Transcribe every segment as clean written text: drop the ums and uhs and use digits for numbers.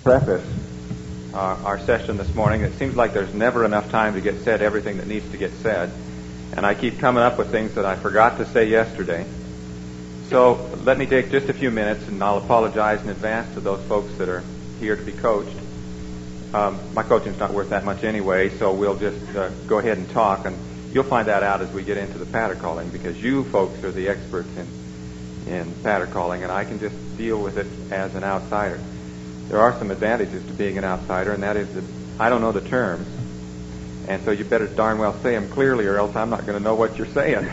preface our session this morning. It seems like there's never enough time to get said everything that needs to get said, and I keep coming up with things that I forgot to say yesterday. So let me take just a few minutes, and I'll apologize in advance to those folks that are here to be coached. My coaching's not worth that much anyway, so we'll just go ahead and talk, and you'll find that out as we get into the patter calling, because you folks are the experts in patter calling, and I can just deal with it as an outsider. There are some advantages to being an outsider, and that is that I don't know the terms, and so you better darn well say them clearly, or else I'm not going to know what you're saying.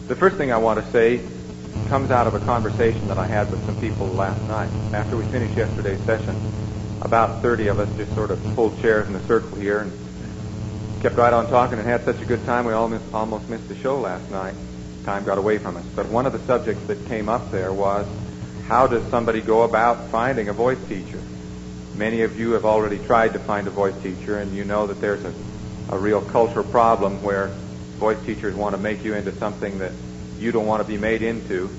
The first thing I want to say comes out of a conversation that I had with some people last night. After we finished yesterday's session, about 30 of us just sort of pulled chairs in a circle here and kept right on talking and had such a good time we almost missed the show last night. Time got away from us. But one of the subjects that came up there was, how does somebody go about finding a voice teacher? Many of you have already tried to find a voice teacher, and you know that there's a real cultural problem where voice teachers want to make you into something that you don't want to be made into.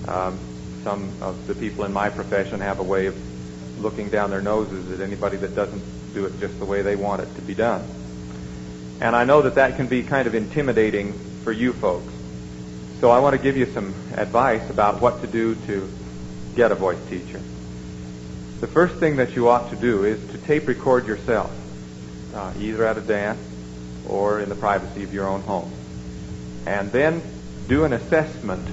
Some of the people in my profession have a way of looking down their noses at anybody that doesn't do it just the way they want it to be done. And I know that that can be kind of intimidating for you folks. So I want to give you some advice about what to do to get a voice teacher. The first thing that you ought to do is to tape record yourself, either at a dance or in the privacy of your own home. And then do an assessment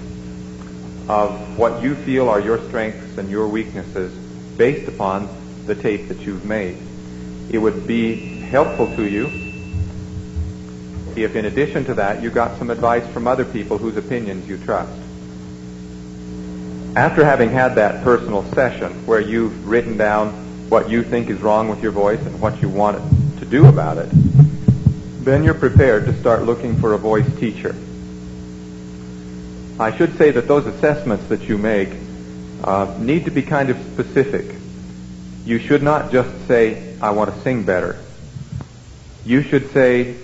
of what you feel are your strengths and your weaknesses based upon the tape that you've made. It would be helpful to you if, in addition to that, you got some advice from other people whose opinions you trust. After having had that personal session where you've written down what you think is wrong with your voice and what you want to do about it, then you're prepared to start looking for a voice teacher. I should say that those assessments that you make need to be kind of specific. You should not just say, I want to sing better. You should say,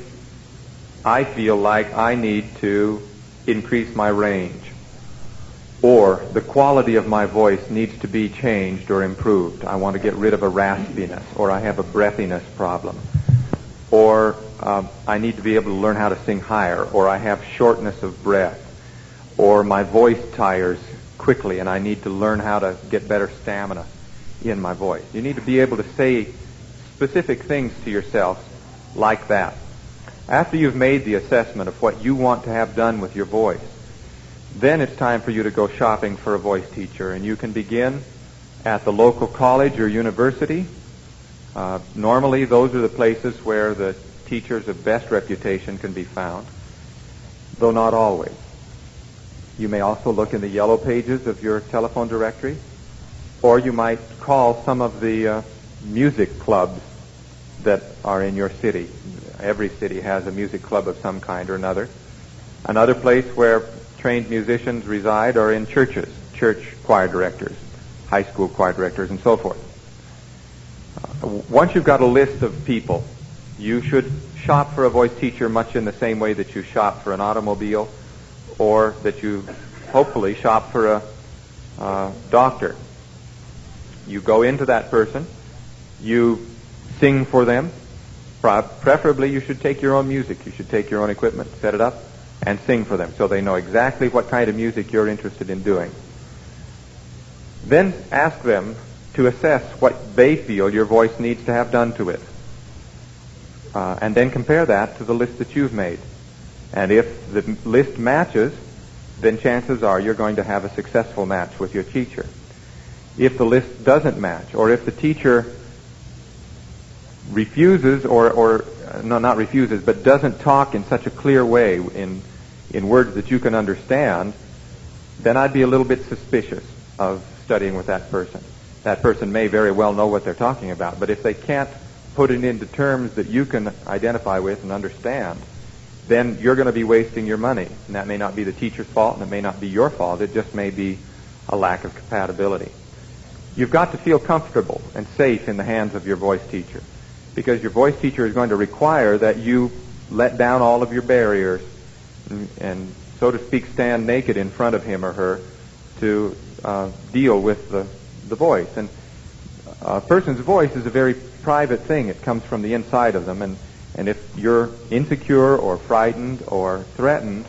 I feel like I need to increase my range, or the quality of my voice needs to be changed or improved. I want to get rid of a raspiness, or I have a breathiness problem, or I need to be able to learn how to sing higher, or I have shortness of breath, or my voice tires quickly and I need to learn how to get better stamina in my voice. You need to be able to say specific things to yourself like that. After you've made the assessment of what you want to have done with your voice, then it's time for you to go shopping for a voice teacher, and you can begin at the local college or university. Normally those are the places where the teachers of best reputation can be found, though not always. You may also look in the yellow pages of your telephone directory, or you might call some of the music clubs that are in your city. Every city has a music club of some kind or another. Another place where trained musicians reside are in churches, church choir directors, high school choir directors, and so forth. Once you've got a list of people, you should shop for a voice teacher much in the same way that you shop for an automobile, or that you hopefully shop for a doctor. You go into that person, you sing for them. Preferably you should take your own music. You should take your own equipment, set it up, and sing for them so they know exactly what kind of music you're interested in doing. Then ask them to assess what they feel your voice needs to have done to it. And then compare that to the list that you've made. And if the list matches, then chances are you're going to have a successful match with your teacher. If the list doesn't match, or if the teacher refuses, or not refuses, but doesn't talk in such a clear way in words that you can understand, then I'd be a little bit suspicious of studying with that person. That person may very well know what they're talking about, but if they can't put it into terms that you can identify with and understand, then you're going to be wasting your money. And that may not be the teacher's fault, and it may not be your fault. It just may be a lack of compatibility. You've got to feel comfortable and safe in the hands of your voice teacher, because your voice teacher is going to require that you let down all of your barriers and so to speak, stand naked in front of him or her to deal with the voice. And a person's voice is a very private thing. It comes from the inside of them. And if you're insecure or frightened or threatened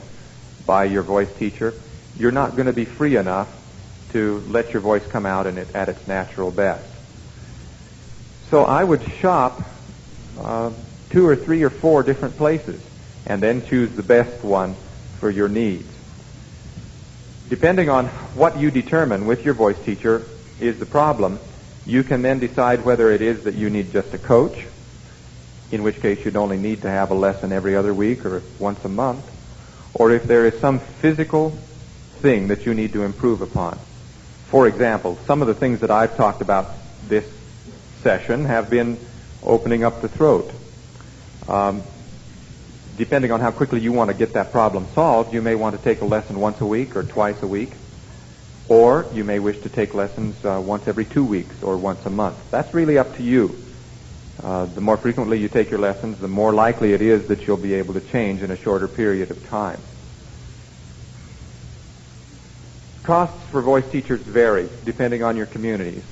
by your voice teacher, you're not going to be free enough to let your voice come out at its natural best. So I would shop 2 or 3 or 4 different places and then choose the best one for your needs. Depending on what you determine with your voice teacher is the problem, you can then decide whether it is that you need just a coach, in which case you'd only need to have a lesson every other week or once a month, or if there is some physical thing that you need to improve upon. For example, some of the things that I've talked about this session have been opening up the throat. Depending on how quickly you want to get that problem solved, you may want to take a lesson once a week or twice a week, or you may wish to take lessons once every 2 weeks or once a month. That's really up to you. The more frequently you take your lessons, the more likely it is that you'll be able to change in a shorter period of time. Costs for voice teachers vary depending on your communities.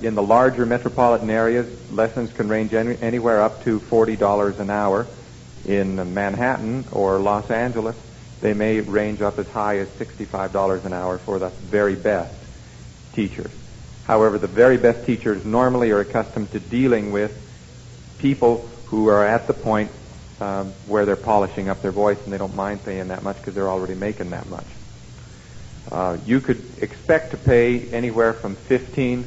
In the larger metropolitan areas, lessons can range anywhere up to $40 an hour. In Manhattan or Los Angeles, they may range up as high as $65 an hour for the very best teachers. However, the very best teachers normally are accustomed to dealing with people who are at the point where they're polishing up their voice, and they don't mind paying that much because they're already making that much. You could expect to pay anywhere from $15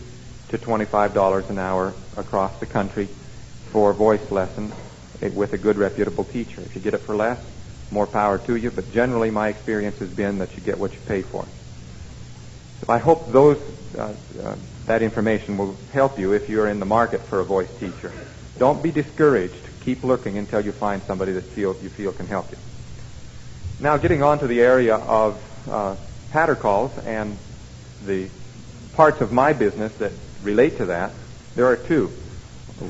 to $25 an hour across the country for voice lessons with a good, reputable teacher. If you get it for less, more power to you, but generally my experience has been that you get what you pay for. So I hope that information will help you if you're in the market for a voice teacher. Don't be discouraged. Keep looking until you find somebody that you feel can help you. Now, getting on to the area of patter calls and the parts of my business that relate to that, there are 2.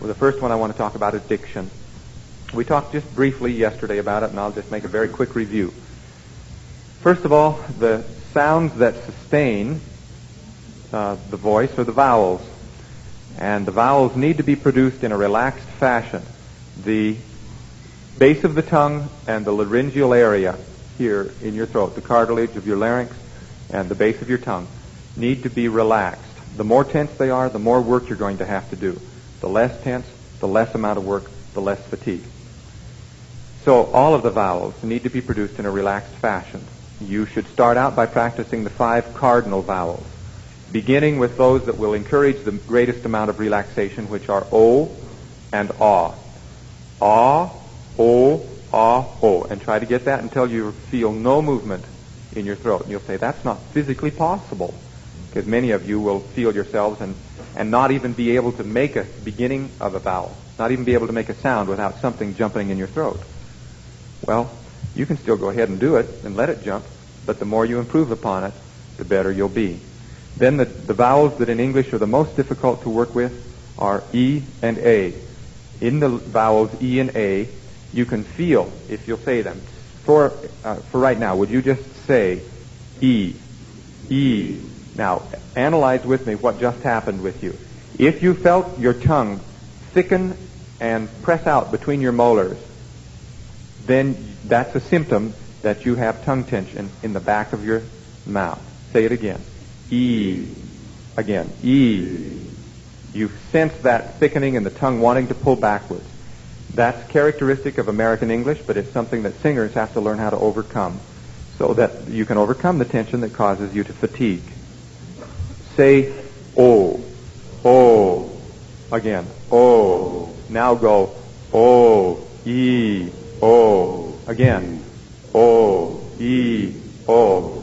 The first one I want to talk about is diction. We talked just briefly yesterday about it, and I'll just make a very quick review. First of all, the sounds that sustain the voice are the vowels. And the vowels need to be produced in a relaxed fashion. The base of the tongue and the laryngeal area here in your throat, the cartilage of your larynx and the base of your tongue, need to be relaxed. The more tense they are, the more work you're going to have to do. The less tense, the less amount of work, the less fatigue. So all of the vowels need to be produced in a relaxed fashion. You should start out by practicing the 5 cardinal vowels, beginning with those that will encourage the greatest amount of relaxation, which are O and Ah. Ah, O, Ah, O. And try to get that until you feel no movement in your throat. And you'll say, that's not physically possible, because many of you will feel yourselves and not even be able to make a beginning of a vowel, not even be able to make a sound without something jumping in your throat. Well, you can still go ahead and do it and let it jump, but the more you improve upon it, the better you'll be. Then the vowels that in English are the most difficult to work with are E and A. In the vowels E and A, you can feel, if you'll say them. For right now, would you just say E, E? Now, analyze with me what just happened with you. If you felt your tongue thicken and press out between your molars, then that's a symptom that you have tongue tension in the back of your mouth. Say it again. E. Again. E. You sense that thickening in the tongue wanting to pull backwards. That's characteristic of American English, but it's something that singers have to learn how to overcome so that you can overcome the tension that causes you to fatigue. Say O. O. Again. O. Now go O. E. O. Again. O. E. O.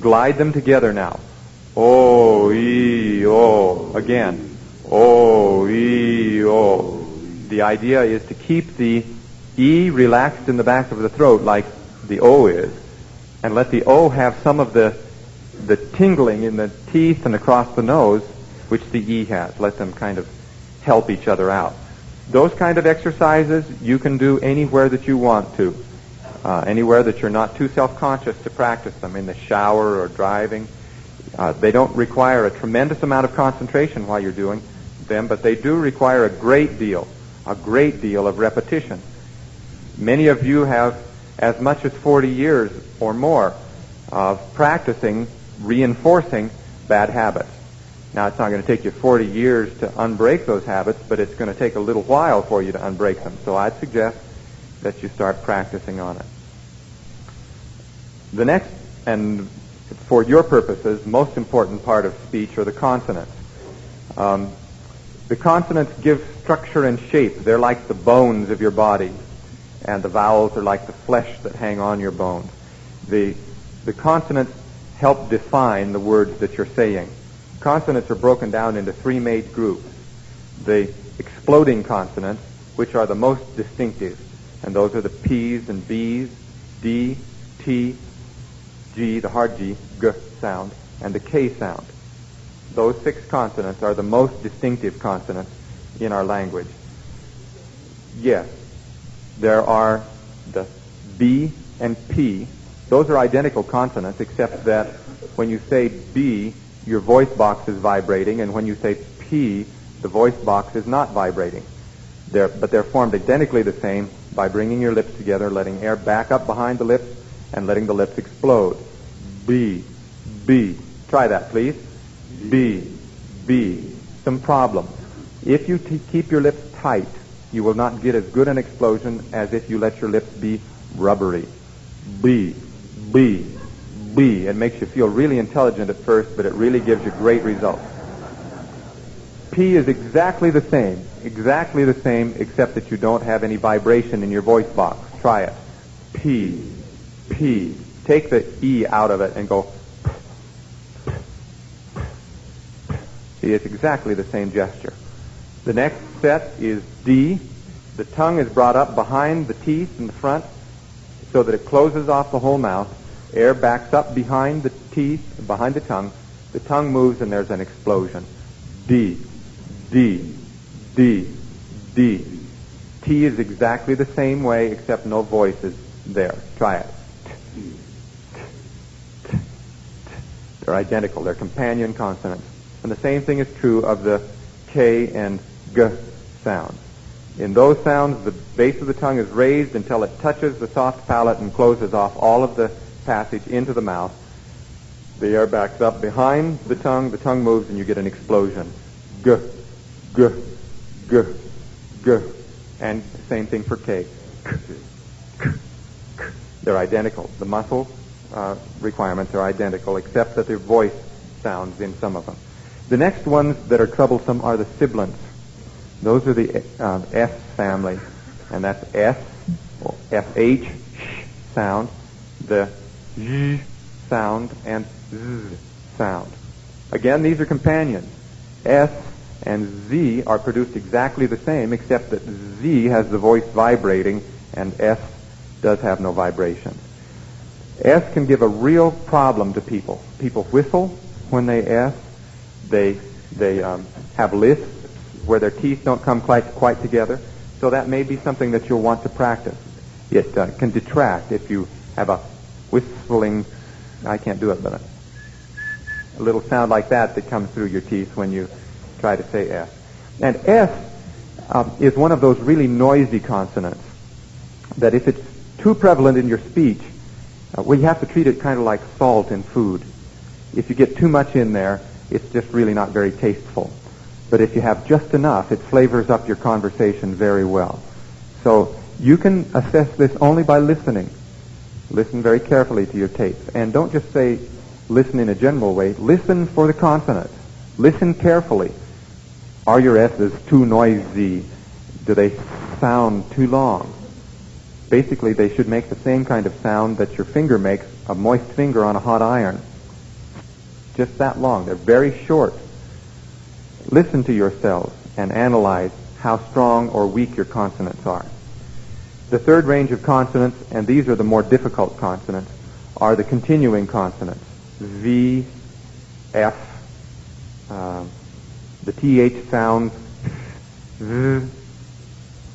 Glide them together now. O. E. O. Again. O. E. O. The idea is to keep the E relaxed in the back of the throat like the O is, and let the O have some of the tingling in the teeth and across the nose, which the E has. Let them kind of help each other out. Those kind of exercises you can do anywhere that you want to, anywhere that you're not too self-conscious to practice them, in the shower or driving. They don't require a tremendous amount of concentration while you're doing them, but they do require a great deal of repetition. Many of you have as much as 40 years or more of practicing reinforcing bad habits. Now, it's not going to take you 40 years to unbreak those habits, but it's going to take a little while for you to unbreak them. So I'd suggest that you start practicing on it. The next, and for your purposes, most important part of speech are the consonants. The consonants give structure and shape. They're like the bones of your body, and the vowels are like the flesh that hang on your bones. The consonants help define the words that you're saying. Consonants are broken down into three major groups. The exploding consonants, which are the most distinctive, and those are the P's and B's, D, T, G, the hard G, G sound, and the K sound. Those 6 consonants are the most distinctive consonants in our language. Yes, there are the B and P. Those are identical consonants, except that when you say B, your voice box is vibrating, and when you say P, the voice box is not vibrating. But they're formed identically the same by bringing your lips together, letting air back up behind the lips, and letting the lips explode. B, B. Try that, please. B, B. Some problems. If you keep your lips tight, you will not get as good an explosion as if you let your lips be rubbery. B, B, B. It makes you feel really intelligent at first, but it really gives you great results. P is exactly the same, except that you don't have any vibration in your voice box. Try it. P, P. Take the E out of it and go. See, it's exactly the same gesture. The next set is D. The tongue is brought up behind the teeth in the front so that it closes off the whole mouth. Air backs up behind the teeth, behind the tongue. The tongue moves and there's an explosion. D, D, D, D. T is exactly the same way, except no voice is there. Try it. They're identical. They're companion consonants. And the same thing is true of the K and G sounds. In those sounds, the base of the tongue is raised until it touches the soft palate and closes off all of the passage into the mouth. The air backs up behind the tongue moves, and you get an explosion. G, G, G, G. And the same thing for K. K, K, K. They're identical. The muscle requirements are identical, except that their voice sounds in some of them. The next ones that are troublesome are the sibilants. Those are the S family, and that's S, or FH, sh sound, the Z sound, and Z sound. Again, these are companions. S and Z are produced exactly the same, except that Z has the voice vibrating, and S does have no vibration. S can give a real problem to people. People whistle when they S. They have lisps where their teeth don't come quite together. So that may be something that you'll want to practice. It can detract if you have a whistling, I can't do it, but a little sound like that comes through your teeth when you try to say S. And S is one of those really noisy consonants that if it's too prevalent in your speech, well, you have to treat it kind of like salt in food. If you get too much in there, it's just really not very tasteful. But if you have just enough, it flavors up your conversation very well. So you can assess this only by listening. Listen very carefully to your tapes. And don't just say, listen in a general way. Listen for the consonants. Listen carefully. Are your S's too noisy? Do they sound too long? Basically, they should make the same kind of sound that your finger makes, a moist finger on a hot iron. Just that long. They're very short. Listen to yourselves and analyze how strong or weak your consonants are. The third range of consonants, and these are the more difficult consonants, are the continuing consonants. V, F, the TH sounds, V,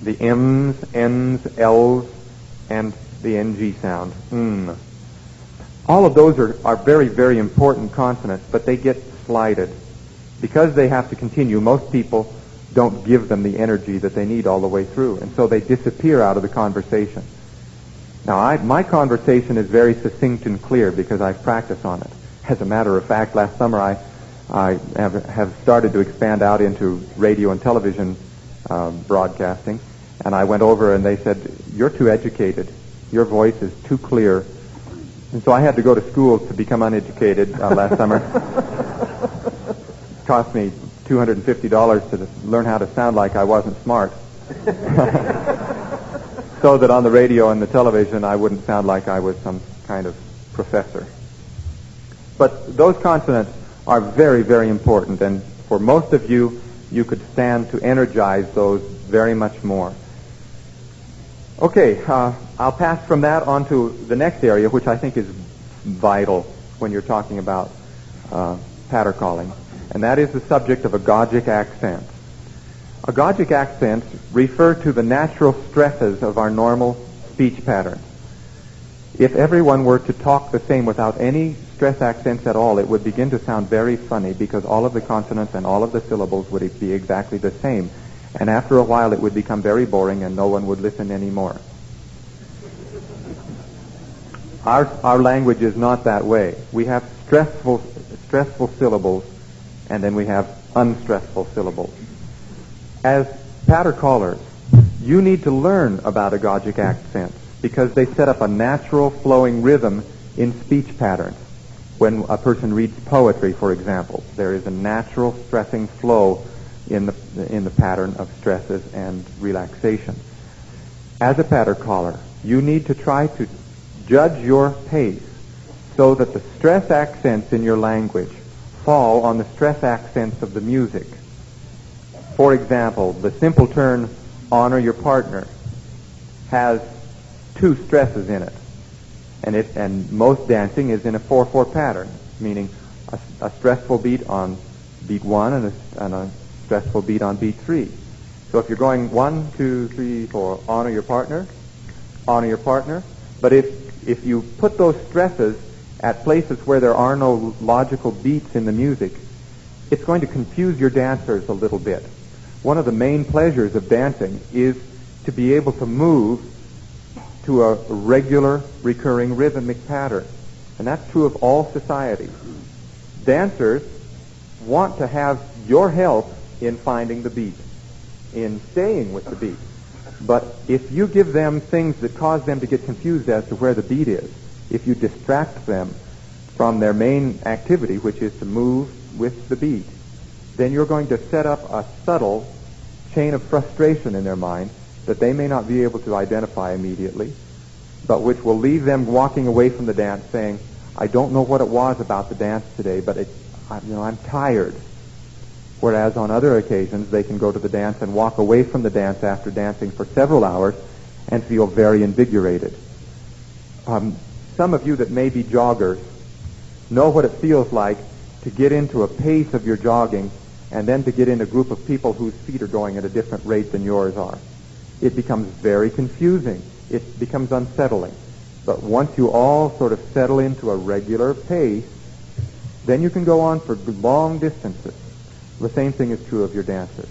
the M's, N's, L's, and the NG sound, All of those are very, very important consonants, but they get slighted. Because they have to continue, most people don't give them the energy that they need all the way through, and so they disappear out of the conversation. Now, my conversation is very succinct and clear because I've practiced on it. As a matter of fact, last summer I have started to expand out into radio and television broadcasting, and I went over and they said, "You're too educated. Your voice is too clear." And so I had to go to school to become uneducated last summer. It cost me $250 to learn how to sound like I wasn't smart. So that on the radio and the television I wouldn't sound like I was some kind of professor. But those consonants are very, very important, and for most of you, you could stand to energize those very much more. Okay, I'll pass from that on to the next area, which I think is vital when you're talking about patter calling, and that is the subject of agogic accents. Agogic accents refer to the natural stresses of our normal speech patterns. If everyone were to talk the same without any stress accents at all, it would begin to sound very funny because all of the consonants and all of the syllables would be exactly the same. And after a while it would become very boring and no one would listen anymore. Our language is not that way. We have stressful syllables, and then we have unstressful syllables. As patter callers, you need to learn about agogic accents because they set up a natural flowing rhythm in speech patterns. When a person reads poetry, for example, there is a natural stressing flow in the pattern of stresses and relaxation. As a patter caller, you need to try to judge your pace so that the stress accents in your language fall on the stress accents of the music. For example, the simple turn, honor your partner, has 2 stresses in it. And most dancing is in a 4/4 pattern, meaning a stressful beat on beat 1 and a stressful beat on beat 3. So if you're going 1, 2, 3, 4, honor your partner. But if you put those stresses at places where there are no logical beats in the music, it's going to confuse your dancers a little bit. One of the main pleasures of dancing is to be able to move to a regular, recurring rhythmic pattern. And that's true of all societies. Dancers want to have your help in finding the beat, in staying with the beat. But if you give them things that cause them to get confused as to where the beat is, if you distract them from their main activity, which is to move with the beat, then you're going to set up a subtle chain of frustration in their mind that they may not be able to identify immediately, but which will leave them walking away from the dance saying, I don't know what it was about the dance today, but I'm tired. Whereas on other occasions, they can go to the dance and walk away from the dance after dancing for several hours and feel very invigorated. Some of you that may be joggers know what it feels like to get into a pace of your jogging and then to get in a group of people whose feet are going at a different rate than yours are. It becomes very confusing. It becomes unsettling. But once you all sort of settle into a regular pace, then you can go on for long distances. The same thing is true of your dancers.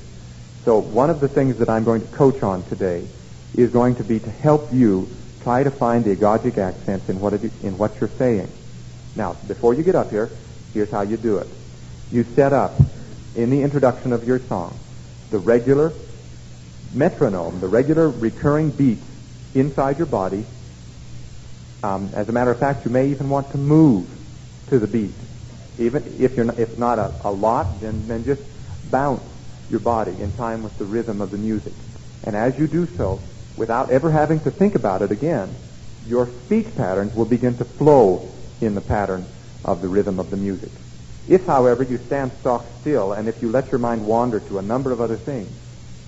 So one of the things that I'm going to coach on today is going to be to help you try to find the agogic accents in what you're saying. Now, before you get up here, here's how you do it. You set up, in the introduction of your song, the regular metronome, the regular recurring beats inside your body. As a matter of fact, you may even want to move to the beat. Even if not a lot, then just bounce your body in time with the rhythm of the music. And as you do so, without ever having to think about it again, your speech patterns will begin to flow in the pattern of the rhythm of the music. If, however, you stand stock still and if you let your mind wander to a number of other things,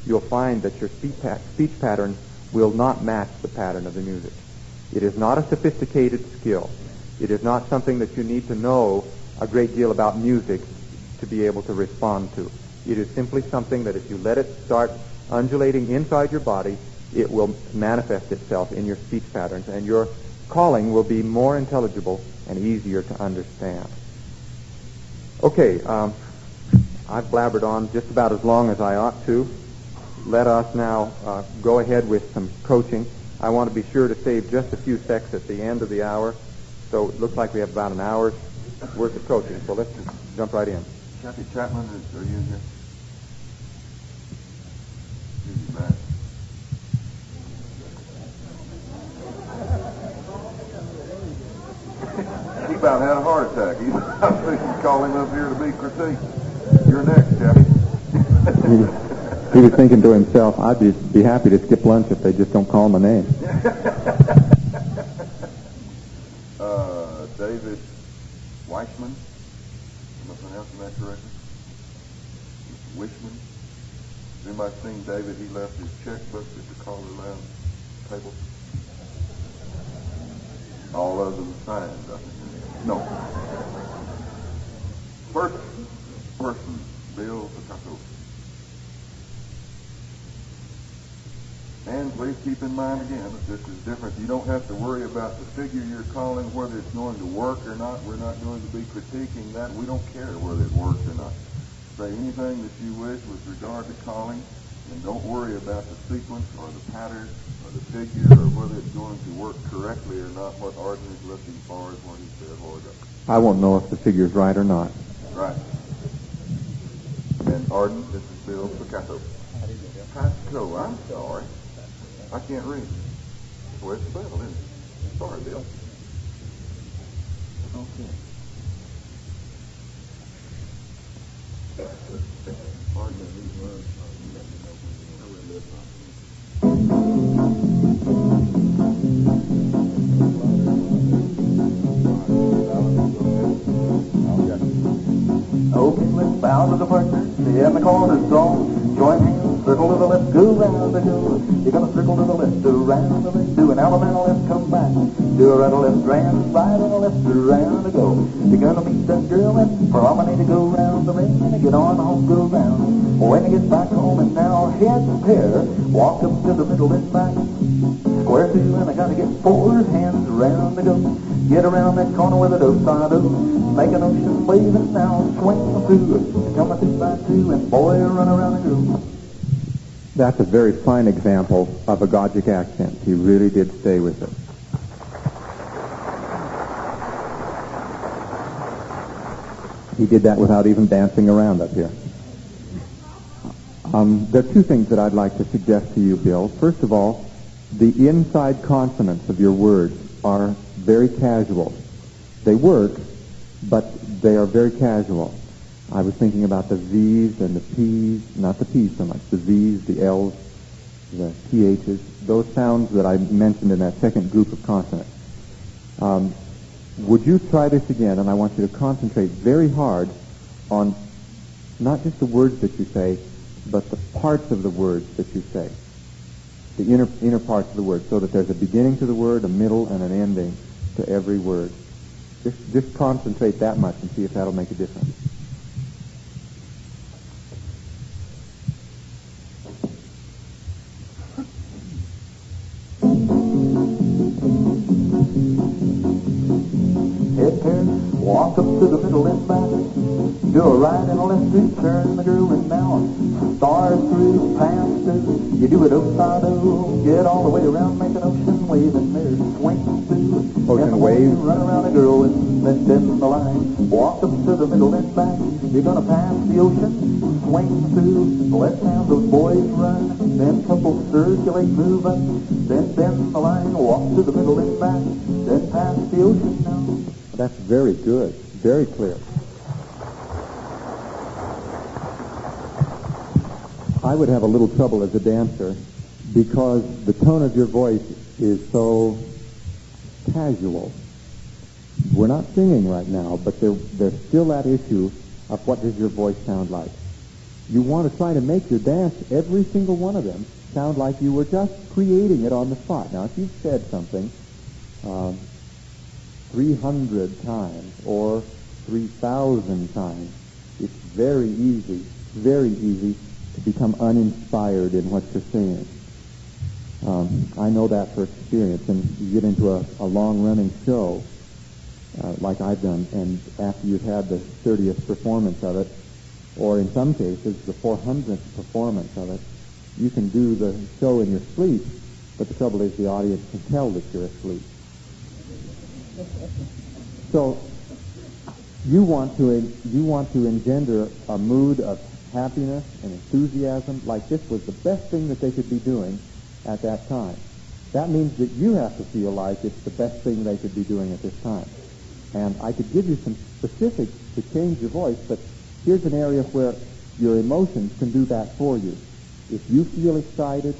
you'll find that your speech pattern will not match the pattern of the music. It is not a sophisticated skill. It is not something that you need to know a great deal about music to be able to respond to. It is simply something that if you let it start undulating inside your body, it will manifest itself in your speech patterns, and your calling will be more intelligible and easier to understand. Okay, I've blabbered on just about as long as I ought to. Let us now go ahead with some coaching. I want to be sure to save just a few seconds at the end of the hour, so it looks like we have about an hour's worth of coaching. So let's just jump right in. Kathy Chapman, are you in here? Here's your back. He about had a heart attack. I think you call him up here to be critiqued. You're next, Kathy. He was thinking to himself, I'd be happy to skip lunch if they just don't call my name. David Weichman. Am I pronouncing that correctly? Wishman. Has anybody seen David? He left his checkbook at the CALLERLAB table. All of them signed, I think. No. First person, Bill Picasso. And please keep in mind again that this is different. You don't have to worry about the figure you're calling, whether it's going to work or not. We're not going to be critiquing that. We don't care whether it works or not. Say anything that you wish with regard to calling, and don't worry about the sequence or the pattern or the figure or whether it's going to work correctly or not. What Arden is looking for is what he said, Lord. I won't know if the figure's right or not. Right. And Arden, this is Bill Picasso. Picasso, I'm sorry. I can't read. Where's the bell, isn't it? Sorry, Bill. Okay. Pardon these words. Okay, let's bow to the partner. See in the corner strong. Join hands, circle to the left, go round the hill. You're gonna circle to the left, around the left, do an element on the left, come back. Do a right or left, grand, slide on the left, around to go. You're gonna meet that girl and promenade to go round the ring and get on home, go round. When you get back home and now head pair, walk up to the middle and back. Square two and I gotta get 4 hands around to go. Get around that corner with a do-side-do. Make an ocean wave and now swing through. Come a 2x2 and boy run around and go. That's a very fine example of a Gogic accent. He really did stay with it. He did that without even dancing around up here. There are 2 things that I'd like to suggest to you, Bill. First of all, the inside consonants of your words are very casual. They work, but they are very casual. I was thinking about the V's and the P's, not the P's so much, the V's, the L's, the TH's, those sounds that I mentioned in that second group of consonants. Would you try this again? And I want you to concentrate very hard on not just the words that you say, but the parts of the words that you say, the inner parts of the word, so that there's a beginning to the word, a middle, and an ending to every word. Just concentrate that much and see if that'll make a difference. Head turn, walk up to the middle and back. Do a right and a left to turn the girl and now start through, pass through. You do it upside-do, get all the way around, make an ocean wave and there swing through. Ocean wave. Run around a girl and then bend the line. Walk up to the middle and back. You're gonna pass the ocean, swing through. Let's have those boys run. Then couple circulate, move up. Then bend the line, walk to the middle and back. Then pass the ocean now. That's very good, very clear. I would have a little trouble as a dancer because the tone of your voice is so casual. We're not singing right now, but there's still that issue of what does your voice sound like. You want to try to make your dance, every single one of them, sound like you were just creating it on the spot. Now, if you've said something 300 times or 3,000 times, it's very easy to become uninspired in what you're saying. I know that for experience, and you get into a long-running show, like I've done, and after you've had the 30th performance of it, or in some cases the 400th performance of it, you can do the show in your sleep, but the trouble is the audience can tell that you're asleep. So you want to engender a mood of happiness and enthusiasm like this was the best thing that they could be doing at that time. That means that you have to feel like it's the best thing they could be doing at this time. And I could give you some specifics to change your voice, but here's an area where your emotions can do that for you. If you feel excited,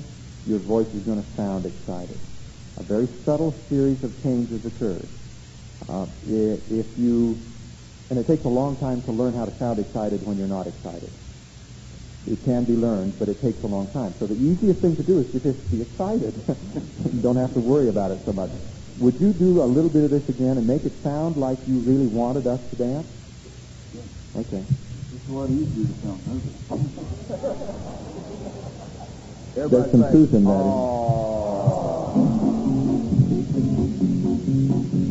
your voice is going to sound excited. A very subtle series of changes occurs. And it takes a long time to learn how to sound excited when you're not excited. It can be learned, but it takes a long time. So the easiest thing to do is to just be excited. You don't have to worry about it so much. Would you do a little bit of this again and make it sound like you really wanted us to dance? Yeah. Okay. It's a lot easier to sound nervous. There's some truth in that.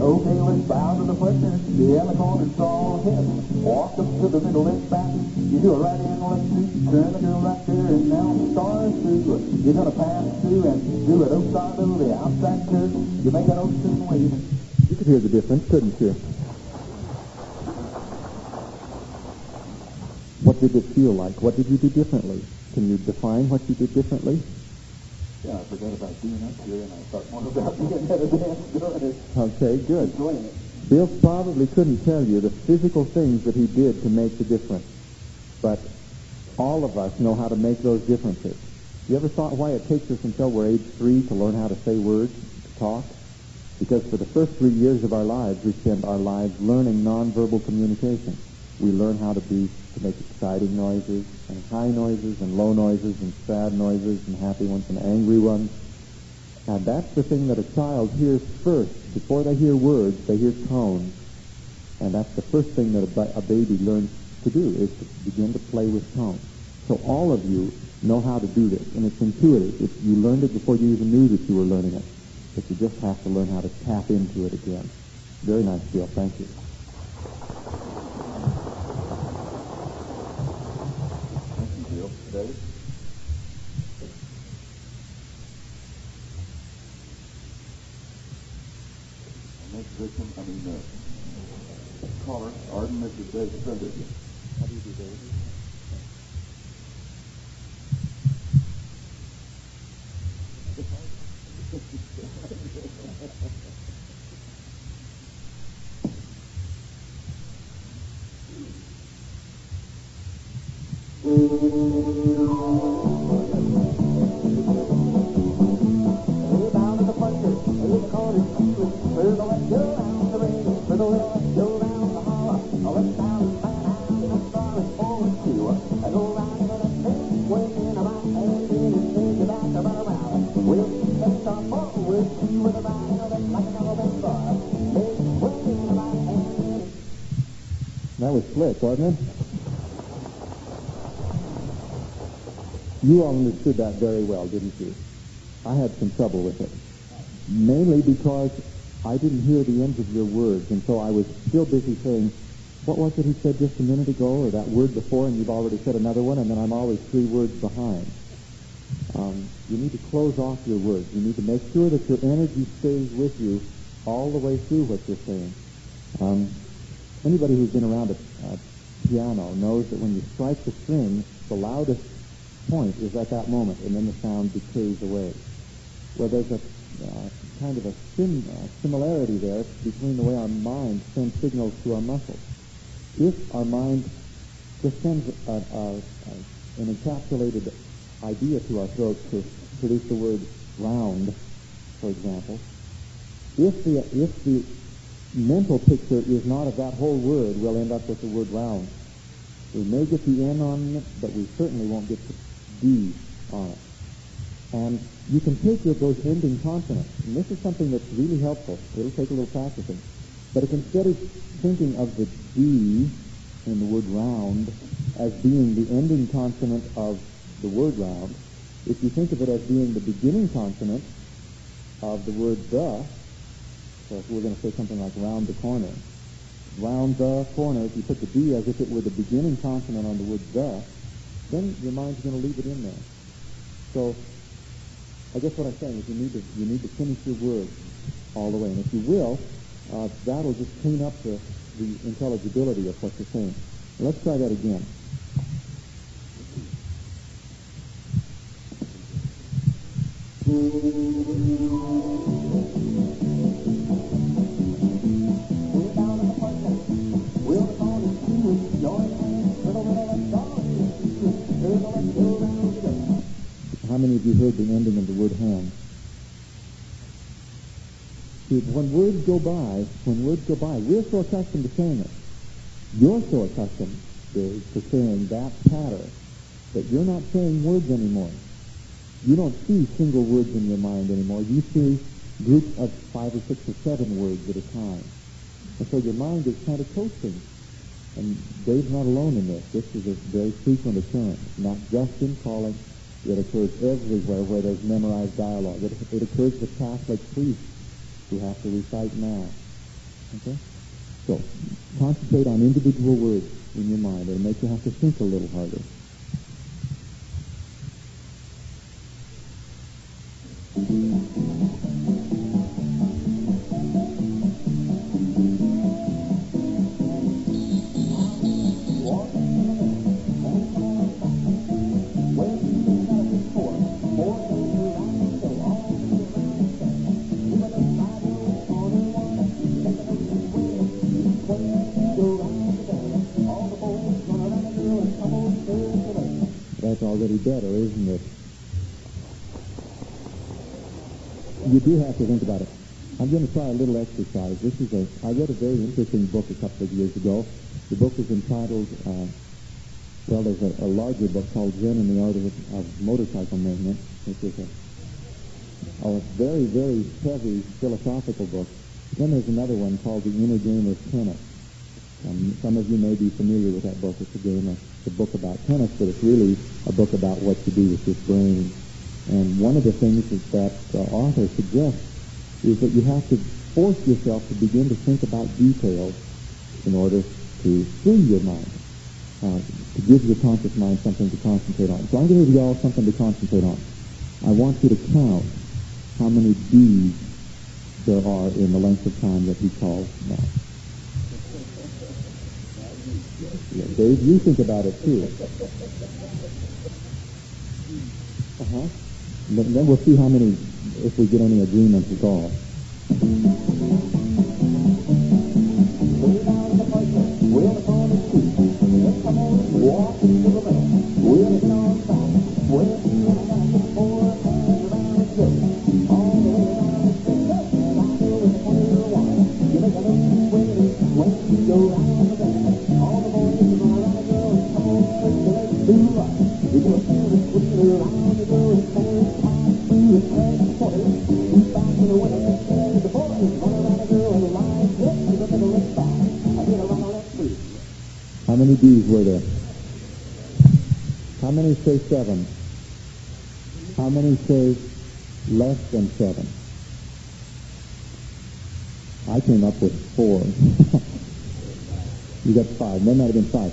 Okay, let's bow to the partner. The corner's all hit. Walk up to the middle and back. You do a right and left two. Turn the girl right there and now stars through. You're gonna pass through and do it outside of the outside curve. You make an ocean wave. You could hear the difference, couldn't you? What did it feel like? What did you do differently? Can you define what you did differently? Yeah, I forgot about being up here, and I thought more about being at a dance doing it. Okay, good. Enjoying it. Bill probably couldn't tell you the physical things that he did to make the difference, but all of us know how to make those differences. You ever thought why it takes us until we're age 3 to learn how to say words, to talk? Because for the first 3 years of our lives, we spend our lives learning nonverbal communication. We learn how to make exciting noises, and high noises, and low noises, and sad noises, and happy ones, and angry ones. And that's the thing that a child hears first. Before they hear words, they hear tones. And that's the first thing that a baby learns to do, is to begin to play with tones. So all of you know how to do this, and it's intuitive. You learned it before you even knew that you were learning it. But you just have to learn how to tap into it again. Very nice, Bill. Thank you. Dave? Next victim, caller, Arden, Mrs. Dave Fender. How do you do, Dave? That was slick, wasn't it? You all understood that very well, didn't you? I had some trouble with it. Mainly because I didn't hear the ends of your words, and so I was still busy saying, what was it he said just a minute ago, or that word before, and you've already said another one, and then I'm always 3 words behind. You need to close off your words. You need to make sure that your energy stays with you all the way through what you're saying. Anybody who's been around a piano knows that when you strike the string, the loudest point is at that moment, and then the sound decays away. Well, there's a kind of a similarity there between the way our mind sends signals to our muscles. If our mind just sends an encapsulated idea to our throat to produce the word round, for example, if the mental picture is not of that whole word, we'll end up with the word round. We may get the N on it, but we certainly won't get the D on it. And you can take those ending consonants, and this is something that's really helpful. It'll take a little practicing. But if instead of thinking of the D in the word round as being the ending consonant of the word round, if you think of it as being the beginning consonant of the word the, So if we're going to say something like round the corner, if you put the D as if it were the beginning consonant on the word the, then your mind's going to leave it in there. So I guess what I'm saying is you need to finish your words all the way. And if you will, that'll just clean up the intelligibility of what you're saying. Let's try that again. How many of you heard the ending of the word hand? See, when words go by, we're so accustomed to saying it. You're so accustomed to saying that pattern that you're not saying words anymore. You don't see single words in your mind anymore. You see groups of 5 or 6 or 7 words at a time. And so your mind is kind of coasting. And Dave's not alone in this. This is a very frequent occurrence, not just in calling. It occurs everywhere where there's memorized dialogue. It occurs with Catholic priests who have to recite Mass. Okay? So, concentrate on individual words in your mind. It'll make you have to think a little harder. That's already better, isn't it? You do have to think about it. I'm going to try a little exercise. I read a very interesting book a couple of years ago. The book is entitled, there's a larger book called Zen and the Art of Motorcycle Maintenance, which is a very, very heavy philosophical book. Then there's another one called The Inner Game of Tennis. Some of you may be familiar with that book. It's a book about tennis, but it's really a book about what to do with your brain. And one of the things that the author suggests is that you have to force yourself to begin to think about details in order to free your mind, to give your conscious mind something to concentrate on. So I'm going to give you all something to concentrate on. I want you to count how many D's there are in the length of time that he calls now. Yeah, Dave, you think about it too. Then we'll see how many, if we get any agreement at all. How many D's were there? How many say 7? How many say less than 7? I came up with 4. You got 5. There might have been 5.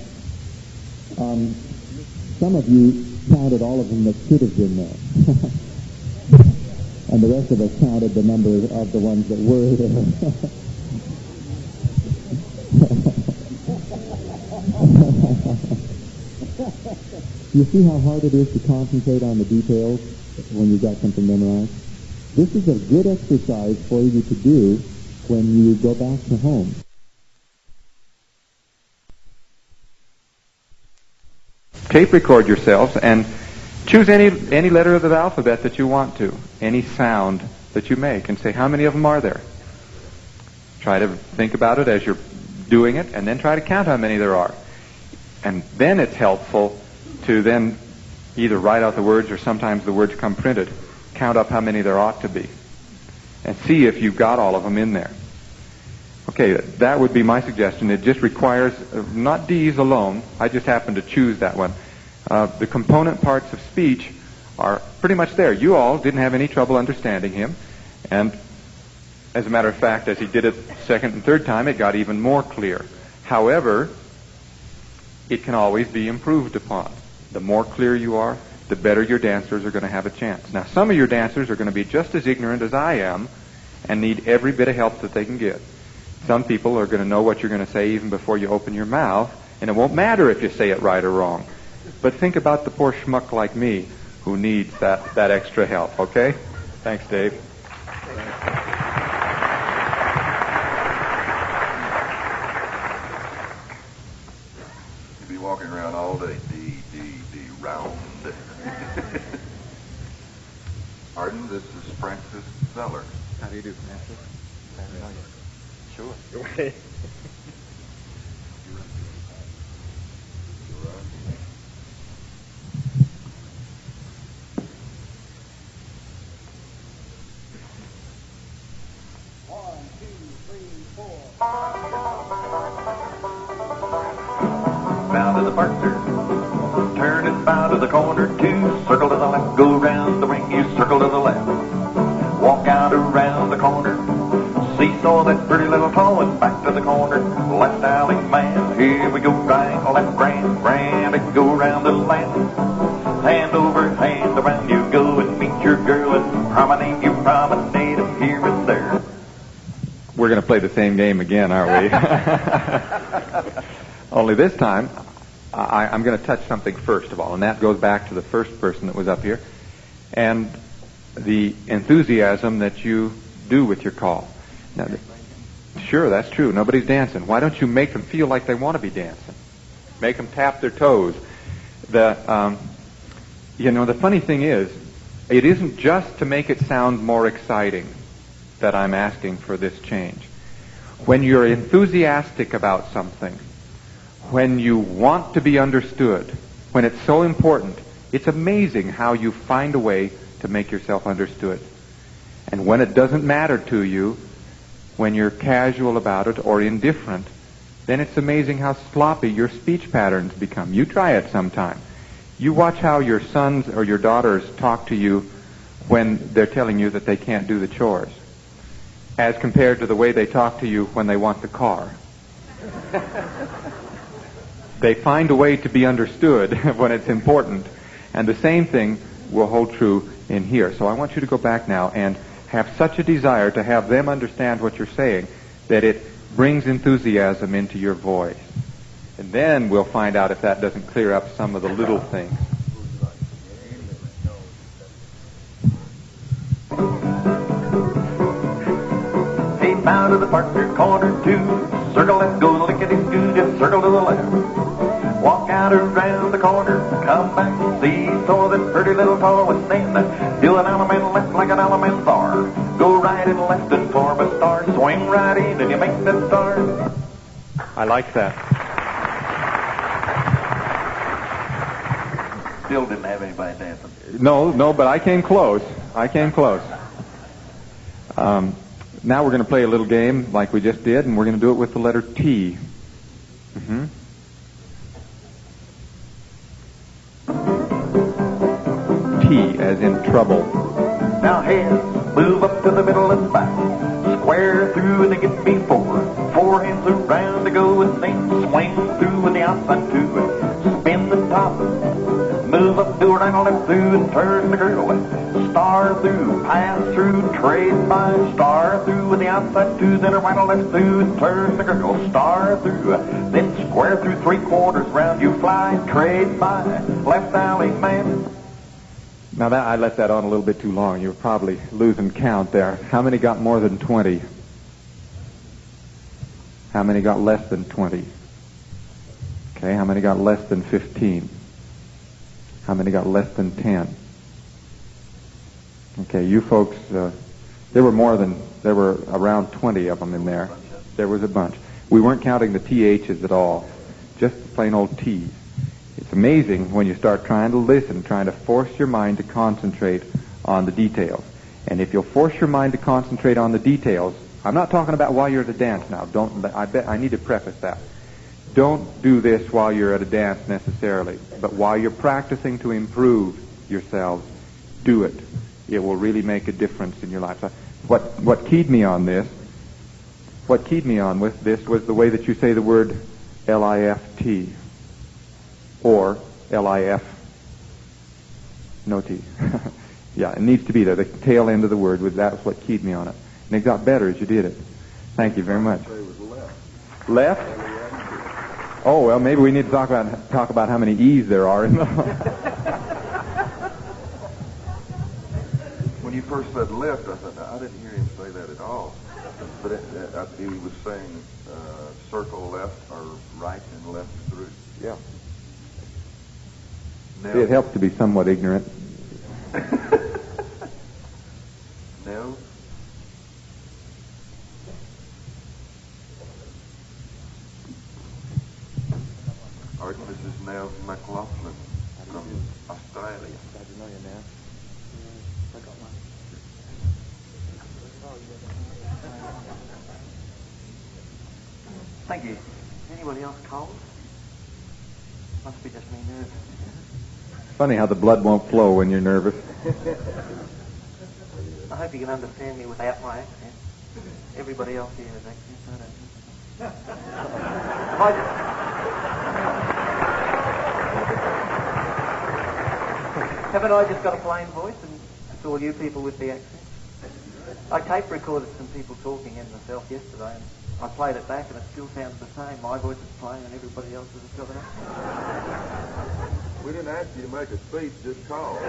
Some of you counted all of them that should have been there. And the rest of us counted the number of the ones that were there. You see how hard it is to concentrate on the details when you've got something memorized? This is a good exercise for you to do when you go back to home. Tape record yourselves and choose any letter of the alphabet that you want to, any sound that you make, and say how many of them are there. Try to think about it as you're doing it, and then try to count how many there are. And then it's helpful to then either write out the words, or sometimes the words come printed, count up how many there ought to be, and see if you've got all of them in there. Okay, that would be my suggestion. It just requires, not D's alone, I just happened to choose that one. The component parts of speech are pretty much there. You all didn't have any trouble understanding him, and As a matter of fact, as he did it second and third time, it got even more clear. However, it can always be improved upon. The more clear you are, the better your dancers are going to have a chance. Now, some of your dancers are going to be just as ignorant as I am and need every bit of help that they can get. Some people are going to know what you're going to say even before you open your mouth, and it won't matter if you say it right or wrong. But think about the poor schmuck like me who needs that extra help, okay? Thanks, Dave. You'll be walking around all day. Round. Arden, this is Francis Zeller. How do you do, Francis? Sure. Bow to the partner, turn and bow to the corner, two, circle to the left, go round the ring, you circle to the left, walk out around the corner, seesaw that pretty little toe and back to the corner, left alley man, here we go, right, left, grand, and go around the land, hand over hand around you go and meet your girl and promenade them here and there. We're going to play the same game again, aren't we? Only this time, I'm going to touch something first of all, and that goes back to the first person that was up here, and the enthusiasm that you do with your call. Now, sure, that's true. Nobody's dancing. Why don't you make them feel like they want to be dancing? Make them tap their toes. The funny thing is, it isn't just to make it sound more exciting that I'm asking for this change. When you're enthusiastic about something, when you want to be understood, when it's so important, it's amazing how you find a way to make yourself understood. And when it doesn't matter to you, when you're casual about it or indifferent, then it's amazing how sloppy your speech patterns become. You try it sometime. You watch how your sons or your daughters talk to you when they're telling you that they can't do the chores, as compared to the way they talk to you when they want the car. They find a way to be understood when it's important. And the same thing will hold true in here. So I want you to go back now and have such a desire to have them understand what you're saying that it brings enthusiasm into your voice. And then we'll find out if that doesn't clear up some of the little things. Hey, bow to the partner, corner two, circle, let's go, lickety-scoo, just circle to the left. Walk out around the corner, come back, see, saw that pretty little toe and then do an element left like an element bar. Go right and left and form a star, swing right in and you make that star. I like that. Still didn't have anybody dancing. No, but I came close. Now we're going to play a little game like we just did, and we're going to do it with the letter T. Mm-hmm. T as in trouble. Now hands, move up to the middle and back. Square through and they get me four. Four hands around to go and then swing through and the outside two. Spin the top. Move up, do a right left through and turn the girl. Star through, pass through, trade by. Star through with the outside two, then a right left through and turn the girl. Star through, then square through 3/4 round you fly. Trade by, left alley man. Now that I let that on a little bit too long. You were probably losing count there. How many got more than 20? How many got less than 20? Okay, how many got less than 15? How many got less than 10? Okay, you folks, there were around 20 of them in there. There was a bunch. We weren't counting the THs at all, just the plain old T's. It's amazing when you start trying to listen, trying to force your mind to concentrate on the details. And if you'll force your mind to concentrate on the details, I'm not talking about while you're at a dance now. I need to preface that. Don't do this while you're at a dance necessarily, but while you're practicing to improve yourselves, do it. It will really make a difference in your life. So what keyed me on this, what keyed me on with this was the way that you say the word L-I-F-T or L-I-F, no T. Yeah, it needs to be there. The tail end of the word, that was what keyed me on it. And it got better as you did it. Thank you very much. Left? Oh, well, maybe we need to talk about how many E's there are in the... When you first said left, I thought, I didn't hear him say that at all. But he was saying circle left or right and left through. Yeah. Now, it helps to be somewhat ignorant. No. Arden, this is Nell McLaughlin from Australia. Glad to know you, Nell. Thank you. Anybody else cold? Must be just me nervous. Funny how the blood won't flow when you're nervous. I hope you can understand me without my accent. Everybody else here has accents, I don't. Haven't I just got a plain voice and it's all you people with the accent? I tape recorded some people talking and myself yesterday and I played it back and it still sounded the same. My voice is plain and everybody else's has got an accent. We didn't ask you to make a speech, just call.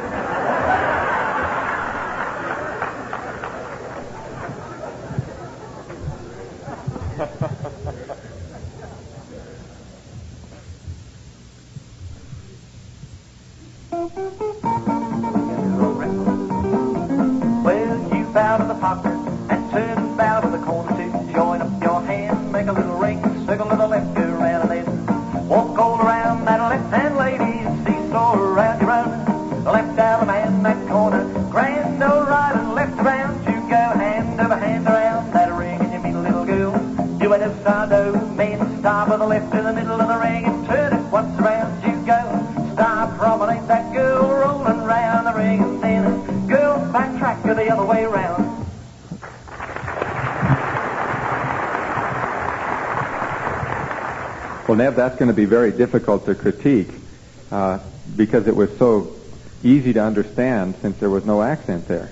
Well, you bow to the popper and turn and bow to the corner too. Join up your hand, make a little ring, circle to the left, go around and then walk all around that left-hand lady and seesaw around your own. Left arm and that corner, grand old right and left around. You go hand over hand around that ring and you meet a little girl. You at a side, men start with the left in the middle of the ring and turn it once around. You go start promenade that girl rolling round the ring and then girl backtrack go the other way around. Well, Nev, that's going to be very difficult to critique because it was so easy to understand since there was no accent there.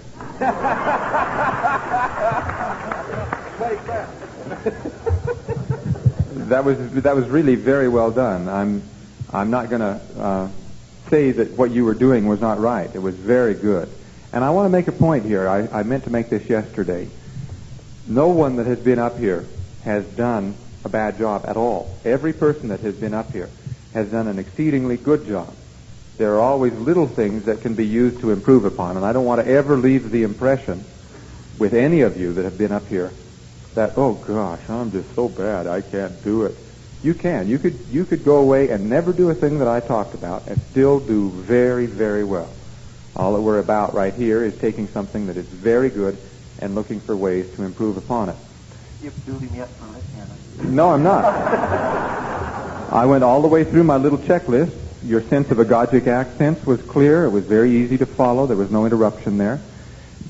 That was really very well done. I'm not going to say that what you were doing was not right. It was very good. And I want to make a point here. I meant to make this yesterday. No one that has been up here has done a bad job at all. Every person that has been up here has done an exceedingly good job. There are always little things that can be used to improve upon, and I don't want to ever leave the impression with any of you that have been up here that, oh gosh, I'm just so bad, I can't do it. You can. You could go away and never do a thing that I talked about and still do very, very well. All that we're about right here is taking something that is very good and looking for ways to improve upon it. You're building me up for that, Hannah. No, I'm not. I went all the way through my little checklist. Your sense of agogic accents was clear. It was very easy to follow. There was no interruption there.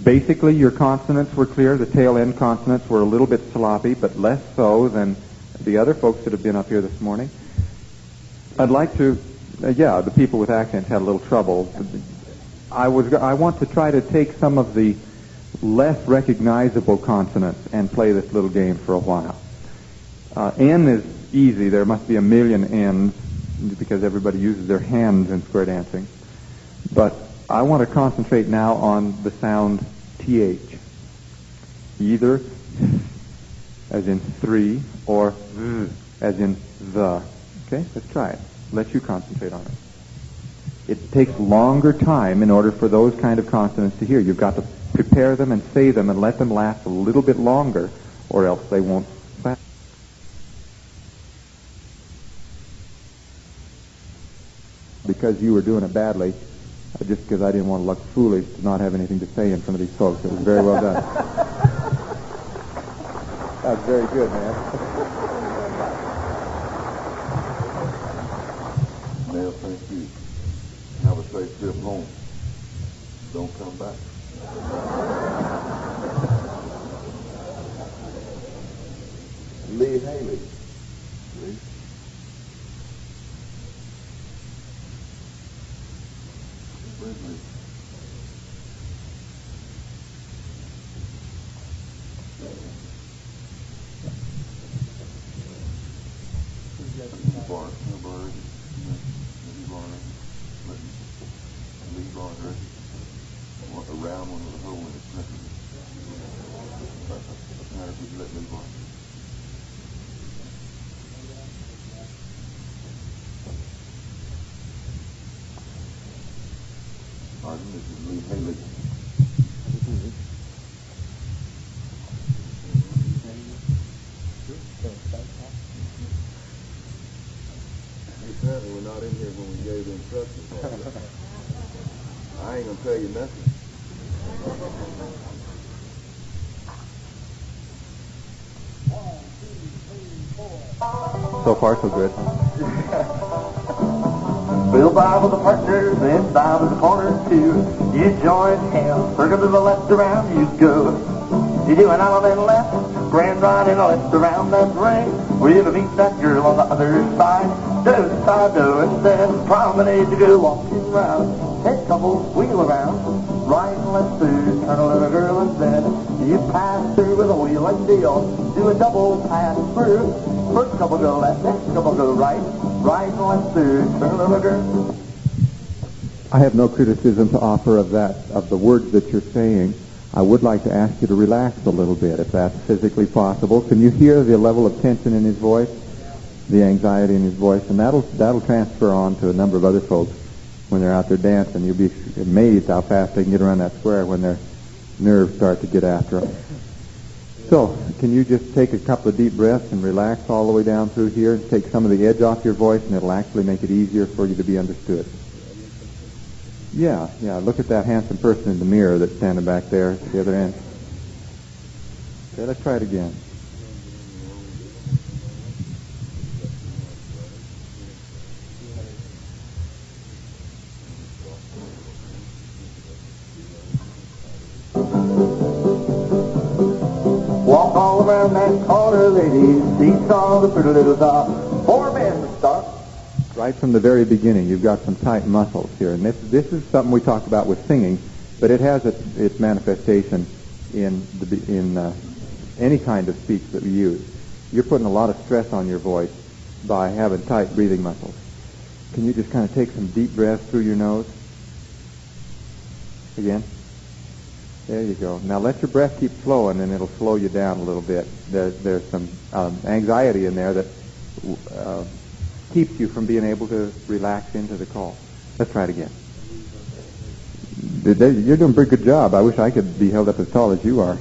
Basically, your consonants were clear. The tail end consonants were a little bit sloppy, but less so than the other folks that have been up here this morning. I'd like to, the people with accents had a little trouble. I want to try to take some of the less recognizable consonants and play this little game for a while. N is easy. There must be a million N's because everybody uses their hands in square dancing. But I want to concentrate now on the sound TH. Either as in three or as in the. Okay, let's try it. Let you concentrate on it. It takes longer time in order for those kind of consonants to hear. You've got to prepare them and say them and let them last a little bit longer or else they won't. Because you were doing it badly, just because I didn't want to look foolish to not have anything to say in front of these folks. It was very well done. That's very good, man. Nell, thank you. Have a safe trip home. Don't come back. Bar, no bar, leave bar, leave bar, want a round one with a hole in it. Now if you let leave bar. Arden, this is Lee Haley. Apparently we're not in here when we gave the instructions. I ain't gonna tell you nothing. So far, so good. We'll bow with the partners and bow with the corners too. You join hands, circle to the left around you go. You do an island and left, grand right and a left around that ring. We'll meet that girl on the other side. Do the side, do it, then promenade to go walking round. Head couple, wheel around, right and left through, turn a little girl and then you pass through with a wheel and deal. Do a double pass through. First couple go left, next couple go right, right and left through, turn a little girl. I have no criticism to offer of the words that you're saying. I would like to ask you to relax a little bit, if that's physically possible. Can you hear the level of tension in his voice, the anxiety in his voice? And that'll transfer on to a number of other folks when they're out there dancing. You'll be amazed how fast they can get around that square when their nerves start to get after them. So, can you just take a couple of deep breaths and relax all the way down through here and take some of the edge off your voice, and it'll actually make it easier for you to be understood. Yeah, look at that handsome person in the mirror that's standing back there at the other end. Okay, let's try it again. Walk all around that corner, ladies, seesaw the pretty little top. 4 men to start. Right from the very beginning, you've got some tight muscles here, and this is something we talked about with singing, but it has its manifestation in any kind of speech that we use. You're putting a lot of stress on your voice by having tight breathing muscles. Can you just kind of take some deep breaths through your nose? Again. There you go. Now let your breath keep flowing, and it'll slow you down a little bit. There's some anxiety in there that keeps you from being able to relax into the call. Let's try it again. You're doing a pretty good job. I wish I could be held up as tall as you are.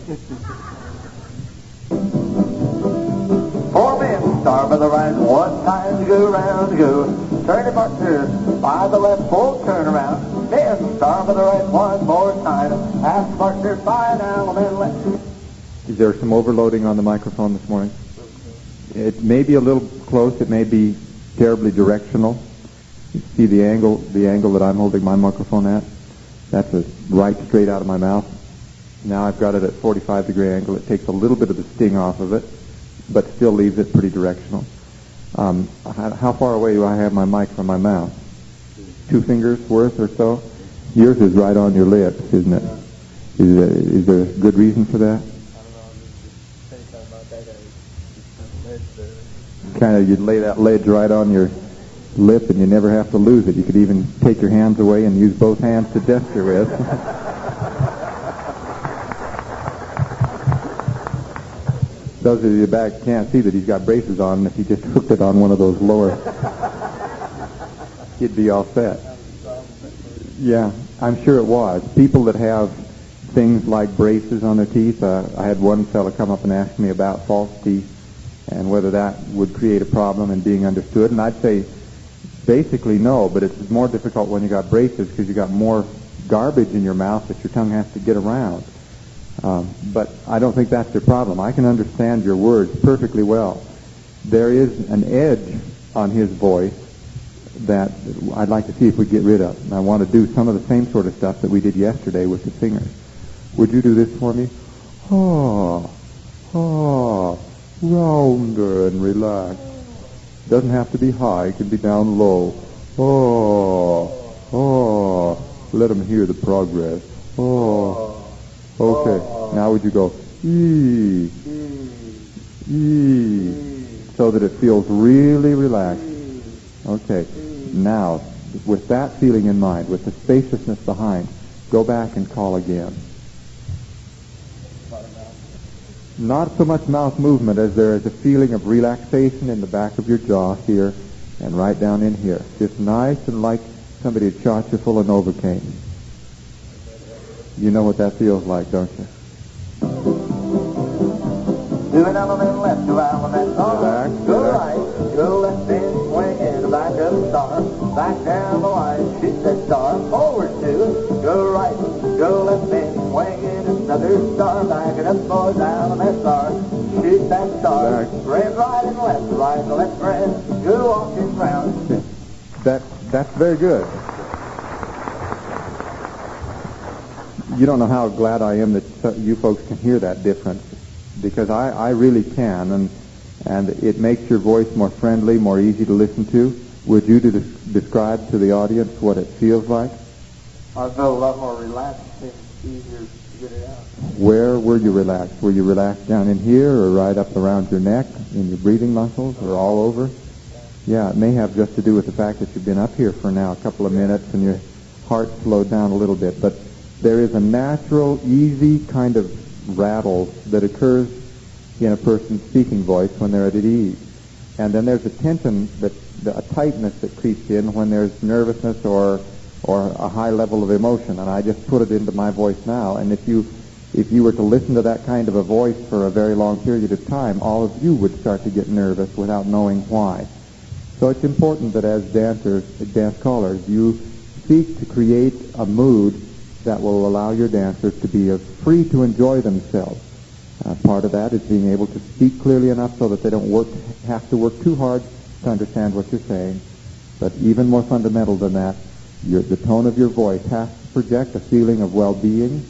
4 men start by the right, 1 time to go round to go. Turn your partner by the left, full turn around. Men start by the right 1 more time. Half partner by now and then left. Is there some overloading on the microphone this morning? It may be a little close. It may be terribly directional. You see the angle that I'm holding my microphone at? That's right straight out of my mouth. Now I've got it at 45-degree angle. It takes a little bit of the sting off of it, but still leaves it pretty directional. How far away do I have my mic from my mouth? 2 fingers worth or so? Yours is right on your lips, isn't it? Is there a good reason for that? Kind of, you'd lay that ledge right on your lip and you never have to lose it. You could even take your hands away and use both hands to gesture with. Those of you back can't see that he's got braces on, and if he just hooked it on one of those lower, he'd be all set. Yeah, I'm sure it was. People that have things like braces on their teeth, I had one fella come up and ask me about false teeth and whether that would create a problem in being understood, and I'd say basically no, but it's more difficult when you got braces because you got more garbage in your mouth that your tongue has to get around. But I don't think that's the problem. I can understand your words perfectly well. There is an edge on his voice that I'd like to see if we get rid of. And I want to do some of the same sort of stuff that we did yesterday with the singers. Would you do this for me? Rounder and relaxed. Doesn't have to be high. It can be down low. Let them hear the progress. Okay. Now would you go, so that it feels really relaxed. Okay. Now, with that feeling in mind, with the spaciousness behind, go back and call again. Not so much mouth movement as there is a feeling of relaxation in the back of your jaw here and right down in here. Just nice and like somebody had shot you full of Novocaine. You know what that feels like, don't you? Do an element left, do element star. Relax, Go relax. right, go left and swing and back up star. Back down the line, shoot that star. Forward two, go right, go left and swing and another star. Back it up, boys, element star. Shoot that star. Back. Red, right and left, red. Go walking round. That's very good. You don't know how glad I am that you folks can hear that difference, because I really can, and it makes your voice more friendly, more easy to listen to. Would you describe to the audience what it feels like? I feel a lot more relaxed and easier to get it out. Where were you relaxed? Were you relaxed down in here, or right up around your neck, in your breathing muscles, or all over? Yeah, it may have just to do with the fact that you've been up here for now a couple of minutes and your heart slowed down a little bit. But there is a natural, easy kind of rattle that occurs in a person's speaking voice when they're at ease. And then there's a tension, a tightness that creeps in when there's nervousness or a high level of emotion. And I just put it into my voice now. And if you were to listen to that kind of a voice for a very long period of time, all of you would start to get nervous without knowing why. So it's important that as dancers, dance callers, you seek to create a mood that will allow your dancers to be free to enjoy themselves. Part of that is being able to speak clearly enough so that they don't have to work too hard to understand what you're saying. But even more fundamental than that, the tone of your voice has to project a feeling of well-being,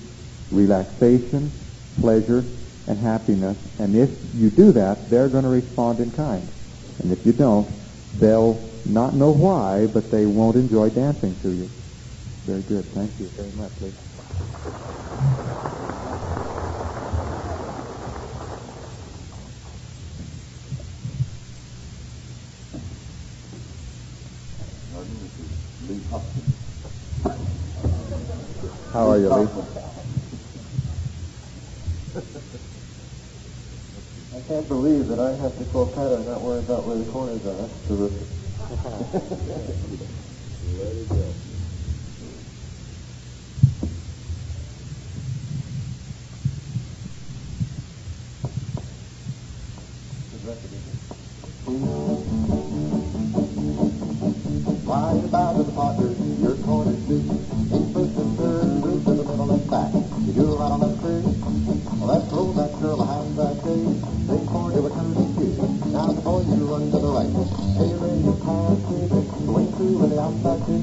relaxation, pleasure, and happiness. And if you do that, they're going to respond in kind. And if you don't, they'll not know why, but they won't enjoy dancing to you. Very good. Thank you very much, Lee. How are you, Lee? I can't believe that I have to call Pat and not worry about where the corners are. That's terrific. Very good. Why about the partners, your corner two, in first and third, move to the middle and back. You do right on the three. Well, let's roll that girl a hand back day. Bring forward to a turning two. Now the boys you run to the right. Hey, you're ready to pass it. Swing through with the outside two.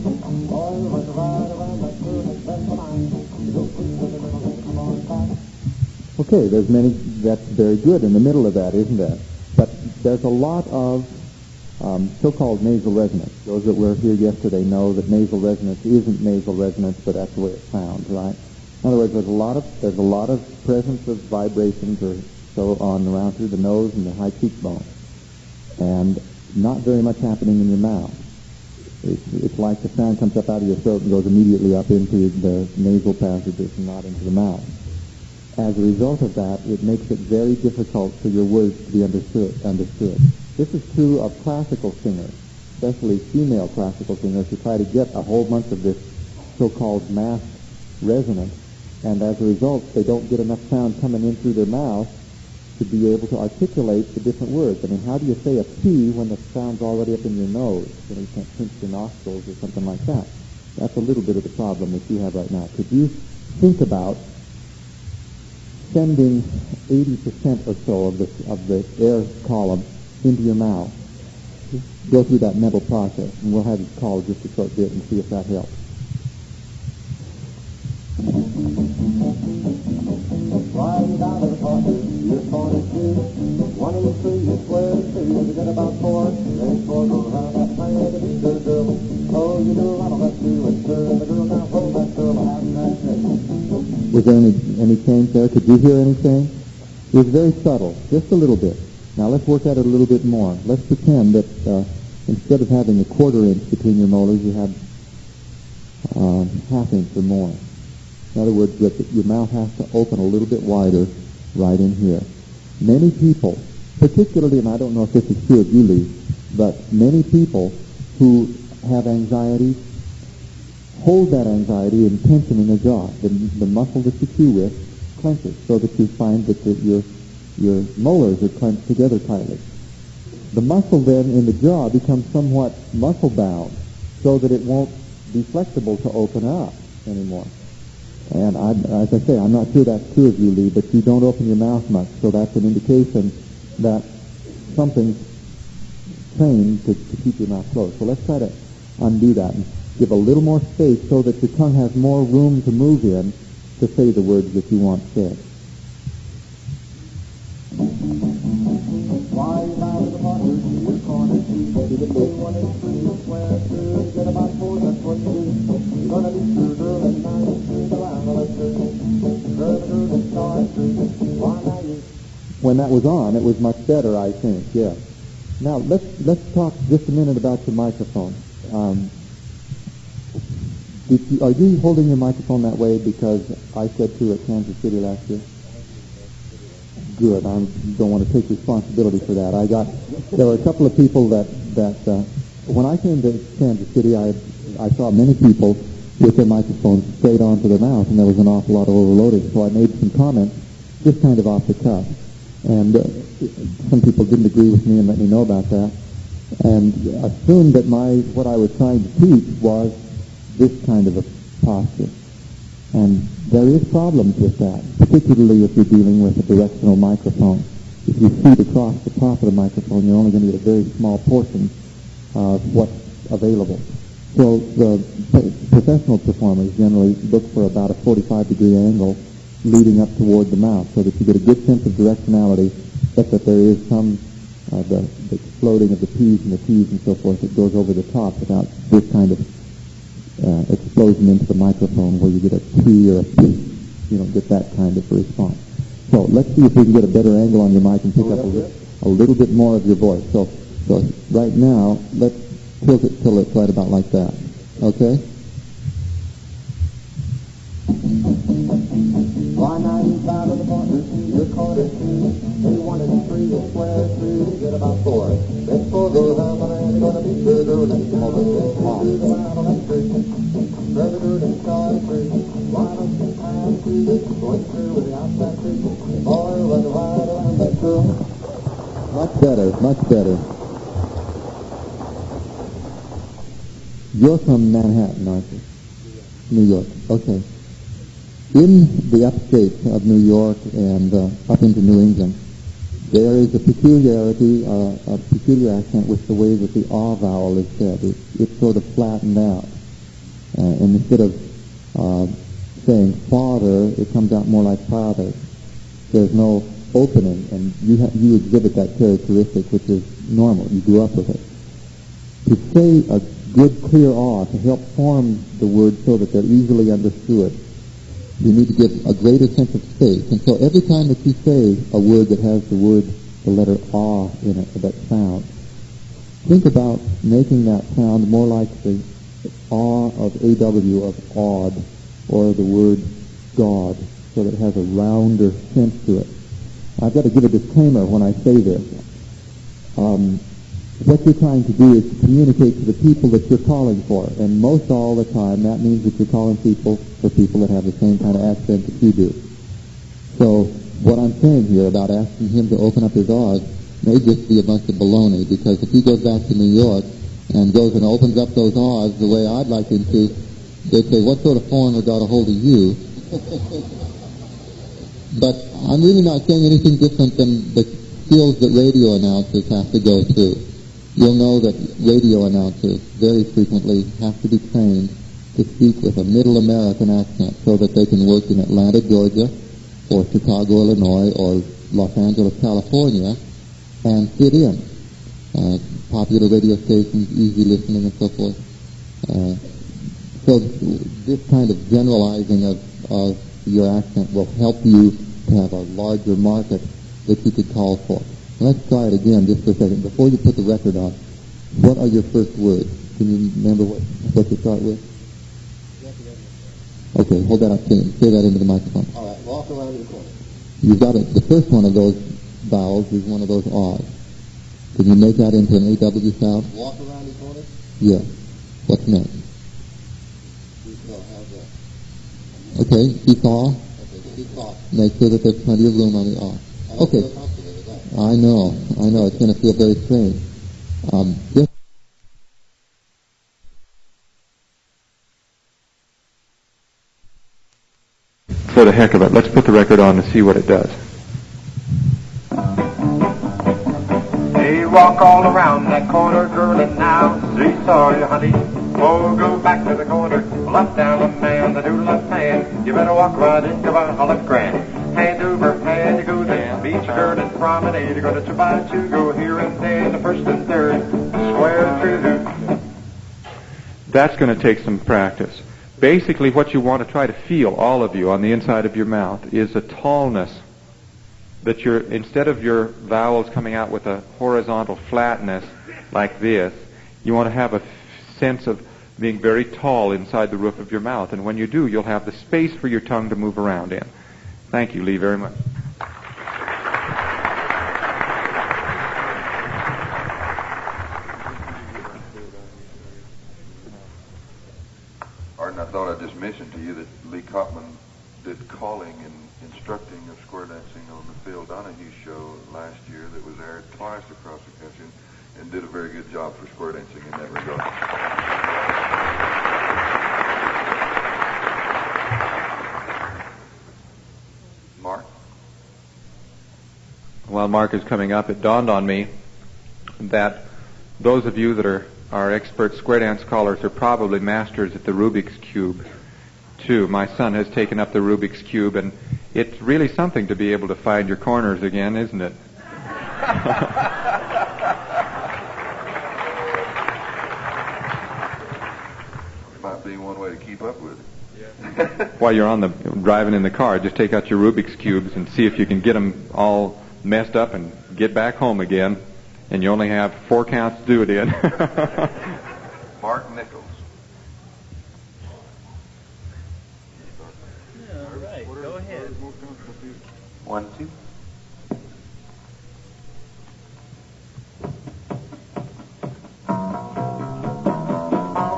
Boy, you run right around that curve and bend the line. You go quick to the middle and come on back. Okay, that's very good in the middle of that, isn't it? But there's a lot of so-called nasal resonance. Those that were here yesterday know that nasal resonance isn't nasal resonance, but that's the way it sounds, right? In other words, there's a lot of presence of vibrations or so on around through the nose and the high cheekbone, and not very much happening in your mouth. It's like the sound comes up out of your throat and goes immediately up into the nasal passages and not into the mouth. As a result of that, it makes it very difficult for your words to be understood. This is true of classical singers, especially female classical singers, who try to get a whole bunch of this so-called masked resonance, and as a result, they don't get enough sound coming in through their mouth to be able to articulate the different words. I mean, how do you say a P when the sound's already up in your nose? You can't pinch your nostrils or something like that. That's a little bit of the problem that you have right now. Could you think about sending 80% or so of the air column into your mouth? Just go through that mental process, and we'll have you call just a short bit and see if that helps. Right down to the corner, your corner two. 1 and 3, you square 2, you get about 4. Then 4 go around that side of the good girl. Oh, you do a lot of that too, and turn the girl now, hold that girl, have that thing. Was there any change there? Could you hear anything? It was very subtle, just a little bit. Now let's work at it a little bit more. Let's pretend that instead of having a 1/4 inch between your molars, you had 1/2 inch or more. In other words, that your mouth has to open a little bit wider right in here. Many people, particularly, and I don't know if this is true of you, Lee, but many people who have anxiety hold that anxiety in tension in their jaw. The muscle that you chew with clenches so that you find that your molars are clenched together tightly. The muscle then in the jaw becomes somewhat muscle-bound so that it won't be flexible to open up anymore. And as I say, I'm not sure that's true of you, Lee, but you don't open your mouth much, so that's an indication that something's trained to keep your mouth closed. So let's try to undo that and give a little more space so that your tongue has more room to move in to say the words that you want said. When that was on, it was much better, I think, yes. Now, let's talk just a minute about your microphone. Are you holding your microphone that way because I said to at Kansas City last year? Good. I don't want to take responsibility for that. There were a couple of people that when I came to Kansas City, I saw many people with their microphones straight onto their mouth, and there was an awful lot of overloading. So I made some comments, just kind of off the cuff. And some people didn't agree with me and let me know about that, and assumed that what I was trying to teach was this kind of a posture. And there is problems with that, particularly if you're dealing with a directional microphone. If you shoot across the top of the microphone, you're only going to get a very small portion of what's available. So the professional performers generally look for about a 45-degree angle leading up toward the mouth so that you get a good sense of directionality, but that there is some the exploding of the P's and the T's and so forth that goes over the top without this kind of explosion into the microphone where you get a T or a P. You don't get that kind of response. So let's see if we can get a better angle on your mic and pick up a little bit more of your voice. So right now, let's tilt it till it's right about like that. Okay? 195 of the partners, your quarter two, they wanted 3 square through to get about 4. Let's go to the man, gonna be good, let's go to the battle and free. Further good and start free. Why don't you pass through this, going through with the outside tree? Boy, run right around that curve. Much better, much better. You're from Manhattan, aren't you? New York. Okay. In the upstate of New York and up into New England, there is a peculiarity, a peculiar accent with the way that the ah vowel is said. It's sort of flattened out. And instead of saying father, it comes out more like father. There's no opening, and you exhibit that characteristic, which is normal. You grew up with it. To say a good, clear ah, to help form the word so that they're easily understood, you need to give a greater sense of space. And so every time that you say a word that has the letter ah in it, that sound, think about making that sound more like the ah of AW of odd, or the word God, so that it has a rounder sense to it. I've got to give a disclaimer when I say this. What you're trying to do is to communicate to the people that you're calling for, and most all the time that means that you're calling for people that have the same kind of accent that you do. So what I'm saying here about asking him to open up his R's may just be a bunch of baloney, because if he goes back to New York and goes and opens up those R's the way I'd like him to, they'd say, what sort of foreigner got a hold of you? But I'm really not saying anything different than the skills that radio announcers have to go through. You'll know that radio announcers very frequently have to be trained to speak with a middle American accent so that they can work in Atlanta, Georgia, or Chicago, Illinois, or Los Angeles, California, and fit in. Popular radio stations, easy listening, and so forth. So this kind of generalizing of your accent will help you to have a larger market that you could call for. Let's try it again just for a second. Before you put the record on, what are your first words? Can you remember what you start with? Okay, hold that up. Say that into the microphone. All right, walk around the corner. You've got it. The first one of those vowels is one of those R's. Can you make that into an AW sound? Walk around the corner? Yeah. What's next? Seesaw, how's that? Okay, seesaw. Okay, seesaw. Make sure that there's plenty of room on the R. I don't Okay. feel comfortable with that. I know. It's going to feel very strange. Just for the heck of it, let's put the record on to see what it does. Hey, walk all around that corner, girl, and now seesaw you, honey. Oh, go back to the corner, left down and man, the do left hand. You better walk right into my left grand. Hand over hand, you go down, beach, girl, and promenade. You're gonna 2 by 2, go here and there, the first and third, square through. That's going to take some practice. Basically, what you want to try to feel, all of you, on the inside of your mouth, is a tallness. That instead of your vowels coming out with a horizontal flatness like this, you want to have a sense of being very tall inside the roof of your mouth. And when you do, you'll have the space for your tongue to move around in. Thank you, Lee, very much. Arden, I thought I'd just mention to you that Lee Kopman did calling and instructing of square dancing on the Phil Donahue show last year that was aired twice across the country and did a very good job for square dancing in that regard. Mark? While Mark is coming up, it dawned on me that those of you that are expert square dance callers are probably masters at the Rubik's Cube, too. My son has taken up the Rubik's Cube, and it's really something to be able to find your corners again, isn't it? Might be one way to keep up with it. While you're driving in the car, just take out your Rubik's Cubes and see if you can get them all messed up and get back home again. And you only have 4 counts to do it in. Mark Nichols. Yeah, all right. Go ahead. 1, 2.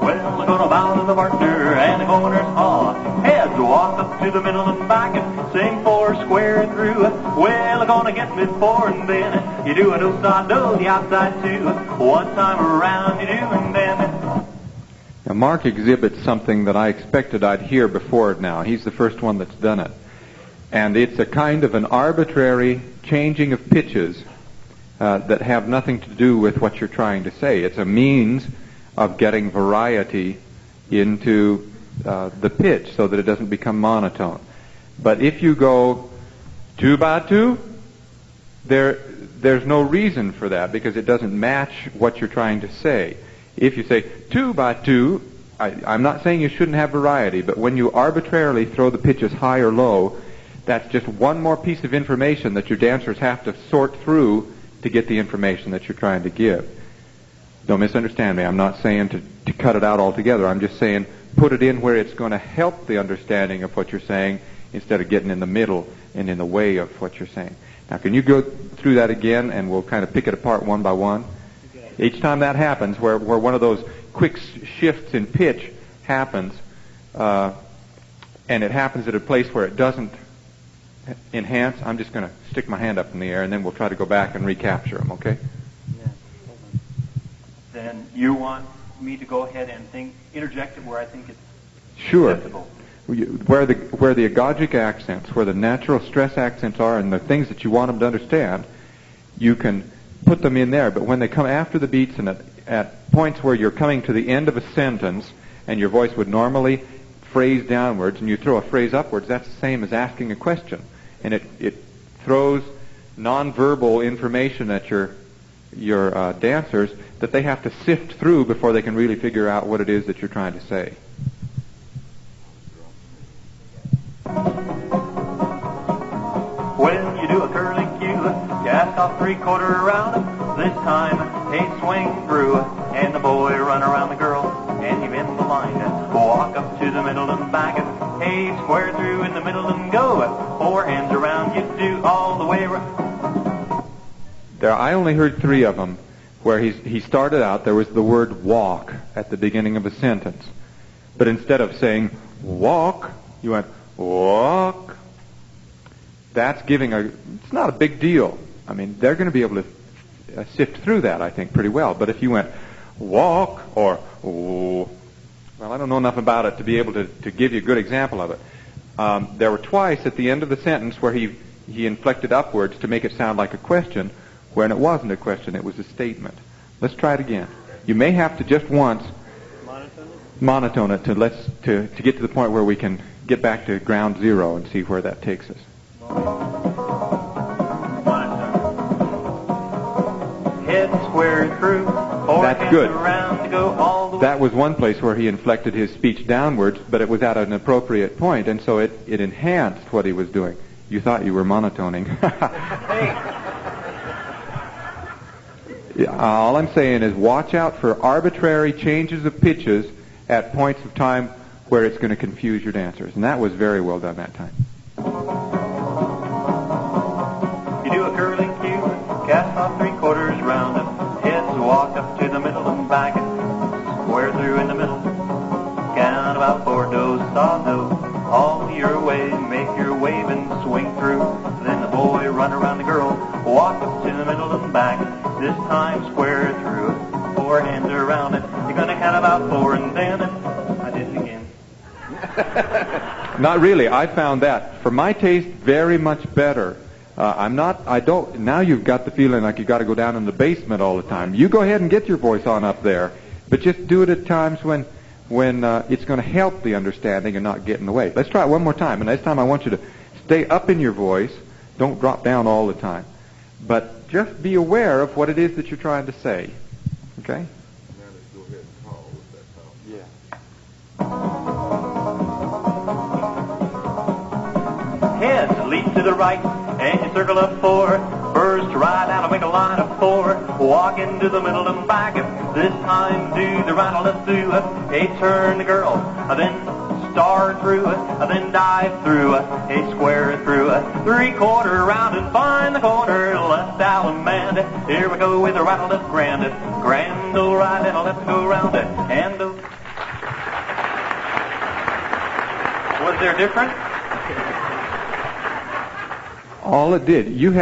Well, I'm gonna bow to the partner and the corner's hall. Heads walk up to the middle and back and sing 4 square through. Well, I'm gonna get me 4 and then you do a do-side-do, the outside 2. One time around you do and then... Now, Mark exhibits something that I expected I'd hear before now. He's the first one that's done it. And it's a kind of an arbitrary changing of pitches that have nothing to do with what you're trying to say. It's a means of getting variety into the pitch so that it doesn't become monotone. But if you go 2 by 2, there's no reason for that because it doesn't match what you're trying to say. If you say 2 by 2, I'm not saying you shouldn't have variety, but when you arbitrarily throw the pitches high or low, that's just one more piece of information that your dancers have to sort through to get the information that you're trying to give. Don't misunderstand me. I'm not saying to cut it out altogether. I'm just saying put it in where it's going to help the understanding of what you're saying instead of getting in the middle and in the way of what you're saying. Now, can you go through that again, and we'll kind of pick it apart one by one? Each time that happens, where one of those quick shifts in pitch happens, and it happens at a place where it doesn't enhance, I'm just going to stick my hand up in the air, and then we'll try to go back and recapture them, okay? Yeah. Then you want me to go ahead and interject it where I think it's Sure. acceptable. Where the agogic accents, where the natural stress accents are and the things that you want them to understand, you can put them in there. But when they come after the beats and at points where you're coming to the end of a sentence and your voice would normally phrase downwards and you throw a phrase upwards, that's the same as asking a question. And it throws nonverbal information at your dancers that they have to sift through before they can really figure out what it is that you're trying to say. When you do a curly cue, you ask off 3/4 around. This time, hey, swing through, and the boy run around the girl, and you bend the line. Walk up to the middle and back, hey, square through in the middle and go. 4 hands around, you do all the way around. There, I only heard 3 of them where he started out, there was the word walk at the beginning of a sentence. But instead of saying walk, you went walk. That's giving it's not a big deal. I mean, they're going to be able to sift through that, I think, pretty well. But if you went walk or, well, I don't know enough about it to be able to give you a good example of it. There were twice at the end of the sentence where he inflected upwards to make it sound like a question, when it wasn't a question, it was a statement. Let's try it again. You may have to just once monotone it to get to the point where we can get back to ground zero and see where that takes us. Head square through. That's good. Around to go all the way. That was one place where he inflected his speech downwards, but it was at an appropriate point, and so it enhanced what he was doing. You thought you were monotoning. All I'm saying is watch out for arbitrary changes of pitches at points of time where it's going to confuse your dancers. And that was very well done that time. You do a curling cue, cast off 3/4 round, heads walk up to the middle and back, square through in the middle, count about 4 does, saw do, all your way, make your wave and swing through, then the boy run around the girl, walk up to the middle and back, this time square through, 4 hands around it, you're going to count about 4 and then I did it again. Not really. I found that, for my taste, very much better. Now you've got the feeling like you've got to go down in the basement all the time. You go ahead and get your voice on up there, but just do it at times when it's going to help the understanding and not get in the way. Let's try it one more time, and this time I want you to stay up in your voice. Don't drop down all the time. But just be aware of what it is that you're trying to say. Okay? Now let's go ahead and call with that call. Yeah. Heads leap to the right, and you circle up 4. Burst right out and make a line of 4. Walk into the middle and back. This time do the right, let's do it. Hey, turn the girl, then star through, then dive through, a square through, 3/4 round and find the corner, left Allemande. Here we go with the right and left grand, grand old right and a left go round it, and was there different? All it did, you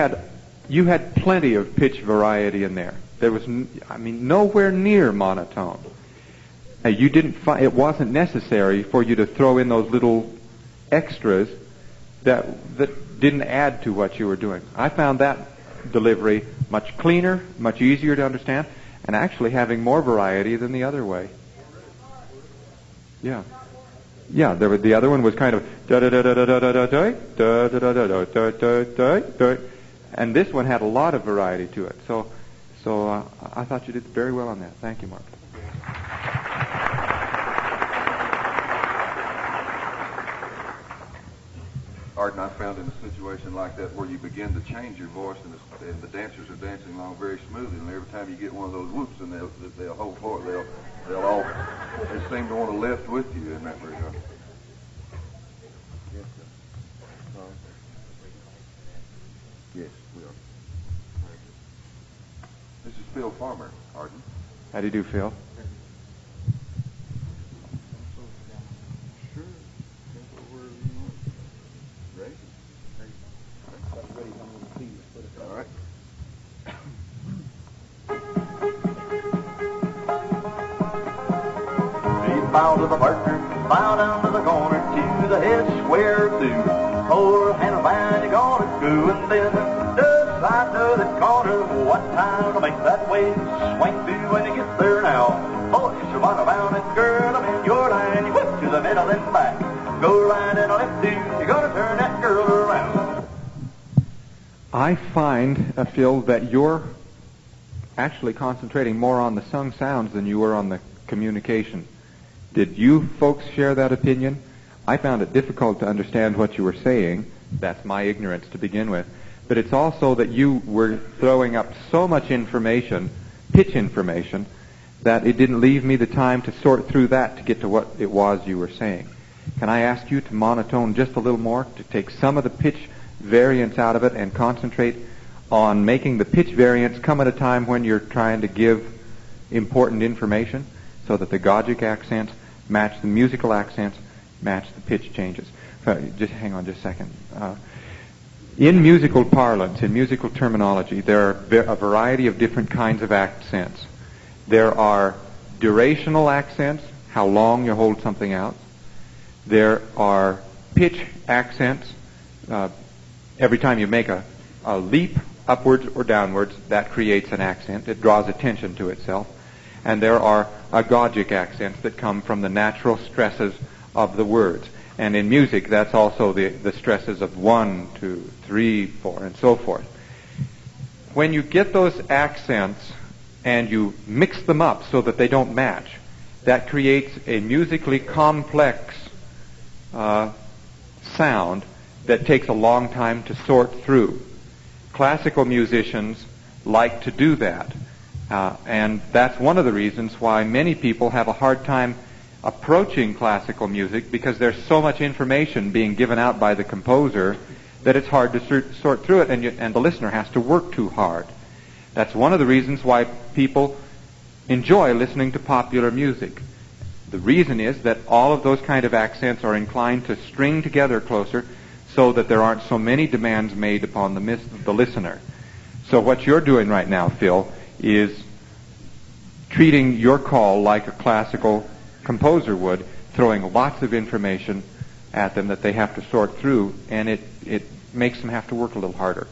had plenty of pitch variety in there. There was, nowhere near monotone. You didn't it wasn't necessary for you to throw in those little extras that didn't add to what you were doing. I found that delivery much cleaner, much easier to understand, and actually having more variety than the other way. Yeah. Yeah, the other one was kind of and this one had a lot of variety to it. So I thought you did very well on that. Thank you, Mark. Arden, I found in a situation like that where you begin to change your voice and the dancers are dancing along very smoothly, and every time you get one of those whoops, and they'll hold for it, they seem to want to lift with you in that regard. Yes, sir. Yes, we are. This is Phil Farmer, Arden. How do you do, Phil? Sure. Ready? All right. Bow to the partner, bow down to the corner, to the head square through. 4 hand around, you're gonna go, and then just right to the corner. What time to make that wave swing through when you get there now? Boys, you run around and girl, I'm in your line. You whip to the middle and back. Go right and left through, you're gonna turn that girl around. I find, Phil, that you're actually concentrating more on the sung sounds than you were on the communication. Did you folks share that opinion? I found it difficult to understand what you were saying. That's my ignorance to begin with. but it's also that you were throwing up so much information, pitch information, that it didn't leave me the time to sort through that to get to what it was you were saying. Can I ask you to monotone just a little more, to take some of the pitch variance out of it and concentrate on making the pitch variance come at a time when you're trying to give important information, so that the Gogic accents match the musical accents, match the pitch changes. Just hang on just a second. In musical parlance, in musical terminology, there are a variety of different kinds of accents. There are durational accents, how long you hold something out. There are pitch accents. Every time you make a leap upwards or downwards, that creates an accent. It draws attention to itself. And there are agogic accents that come from the natural stresses of the words. And in music, that's also the stresses of 1, 2, 3, 4, and so forth. When you get those accents and you mix them up so that they don't match, that creates a musically complex sound that takes a long time to sort through. Classical musicians like to do that. And that's one of the reasons why many people have a hard time approaching classical music, because there's so much information being given out by the composer that it's hard to sort through it, and the listener has to work too hard. That's one of the reasons why people enjoy listening to popular music. The reason is that all of those kind of accents are inclined to string together closer so that there aren't so many demands made upon the listener. So what you're doing right now, Phil, is treating your call like a classical composer would, throwing lots of information at them that they have to sort through, and it makes them have to work a little harder.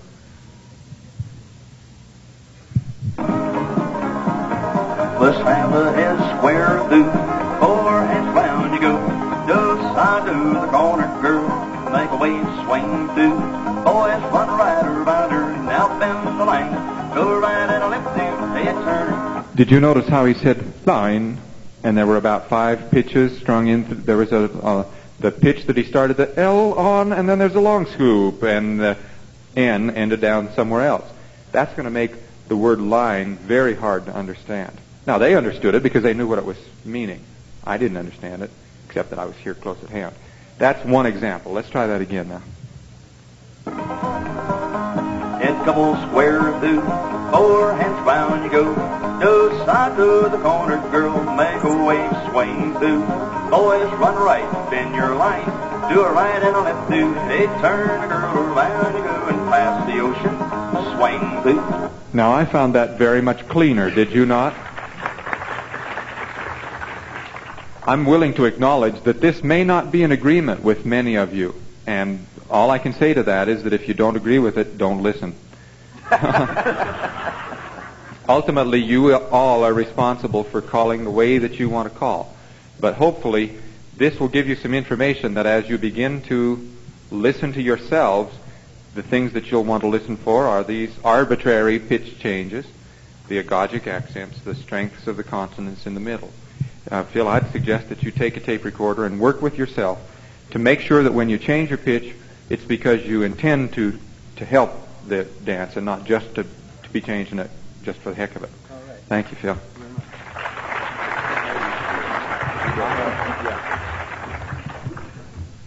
Let's have a head square through, 4 hands round you go. Do side to the corner, girl, make a wave swing through. Boys run right around her, now bend the line, go right and left them, head turn. Did you notice how he said line, and there were about 5 pitches strung in? There was the pitch that he started the L on, and then there's a long scoop, and the N ended down somewhere else. That's going to make the word line very hard to understand. Now, they understood it because they knew what it was meaning. I didn't understand it, except that I was here close at hand. That's one example. Let's try that again now. Head couple square through, 4 hands round you go. Do side to the corner, girl, make a wave swing through. Boys run right, bend your line, do a right and a left through. They turn a girl around you go and pass the ocean, swing through. Now, I found that very much cleaner, did you not? I'm willing to acknowledge that this may not be in agreement with many of you, and all I can say to that is that if you don't agree with it, don't listen. Ultimately, you all are responsible for calling the way that you want to call. But hopefully, this will give you some information that as you begin to listen to yourselves, the things that you'll want to listen for are these arbitrary pitch changes, the agogic accents, the strengths of the consonants in the middle. Phil, I'd suggest that you take a tape recorder and work with yourself to make sure that when you change your pitch, it's because you intend to help the dance and not just to be changing it just for the heck of it. All right. Thank you, Phil.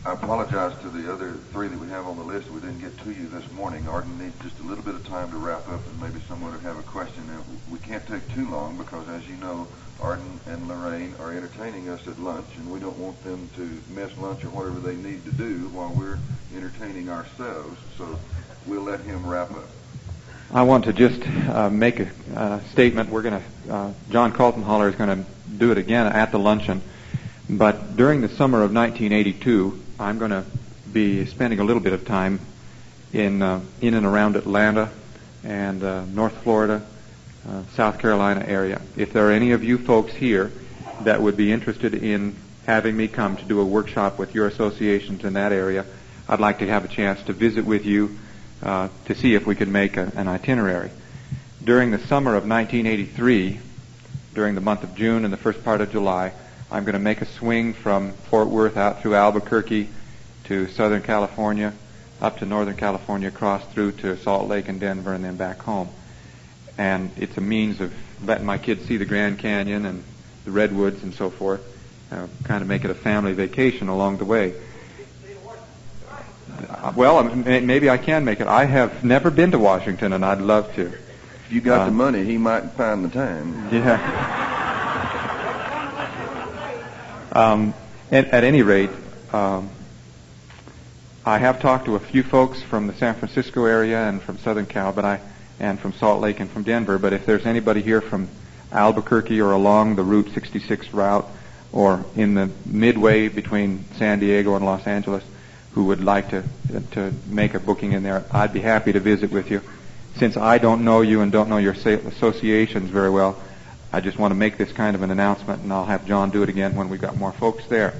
I apologize to the other 3 that we have on the list that we didn't get to you this morning. Arden needs just a little bit of time to wrap up, and maybe someone would have a question. Now, we can't take too long because, as you know, Arden and Lorraine are entertaining us at lunch, and we don't want them to miss lunch or whatever they need to do while we're entertaining ourselves. So we'll let him wrap up. I want to just make a statement. We're going to, John Kaltenholler is going to do it again at the luncheon. But during the summer of 1982, I'm going to be spending a little bit of time in and around Atlanta and North Florida, South Carolina area. If there are any of you folks here that would be interested in having me come to do a workshop with your associations in that area, I'd like to have a chance to visit with you to see if we can make an itinerary. During the summer of 1983, during the month of June and the first part of July, I'm going to make a swing from Fort Worth out through Albuquerque to Southern California, up to Northern California, across through to Salt Lake and Denver, and then back home. And it's a means of letting my kids see the Grand Canyon and the redwoods and so forth, kind of make it a family vacation along the way. Well, maybe I can make it. I have never been to Washington, and I'd love to. If you got the money, he might find the time. Yeah. At any rate, I have talked to a few folks from the San Francisco area and from Southern Cal, and from Salt Lake and from Denver. But if there's anybody here from Albuquerque or along the Route 66 route, or in the midway between San Diego and Los Angeles, who would like to make a booking in there, I'd be happy to visit with you. Since I don't know you and don't know your associations very well, I just want to make this kind of an announcement, and I'll have John do it again when we've got more folks there.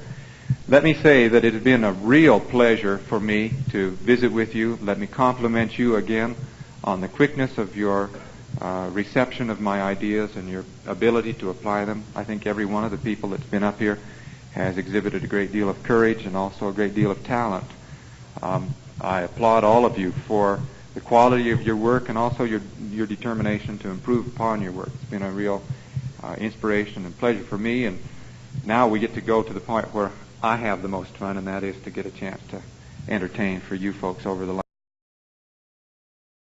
Let me say that it has been a real pleasure for me to visit with you. Let me compliment you again on the quickness of your reception of my ideas and your ability to apply them. I think every one of the people that's been up here has exhibited a great deal of courage and also a great deal of talent. I applaud all of you for the quality of your work and also your determination to improve upon your work. It's been a real inspiration and pleasure for me, and now we get to go to the point where I have the most fun, and that is to get a chance to entertain for you folks over the line.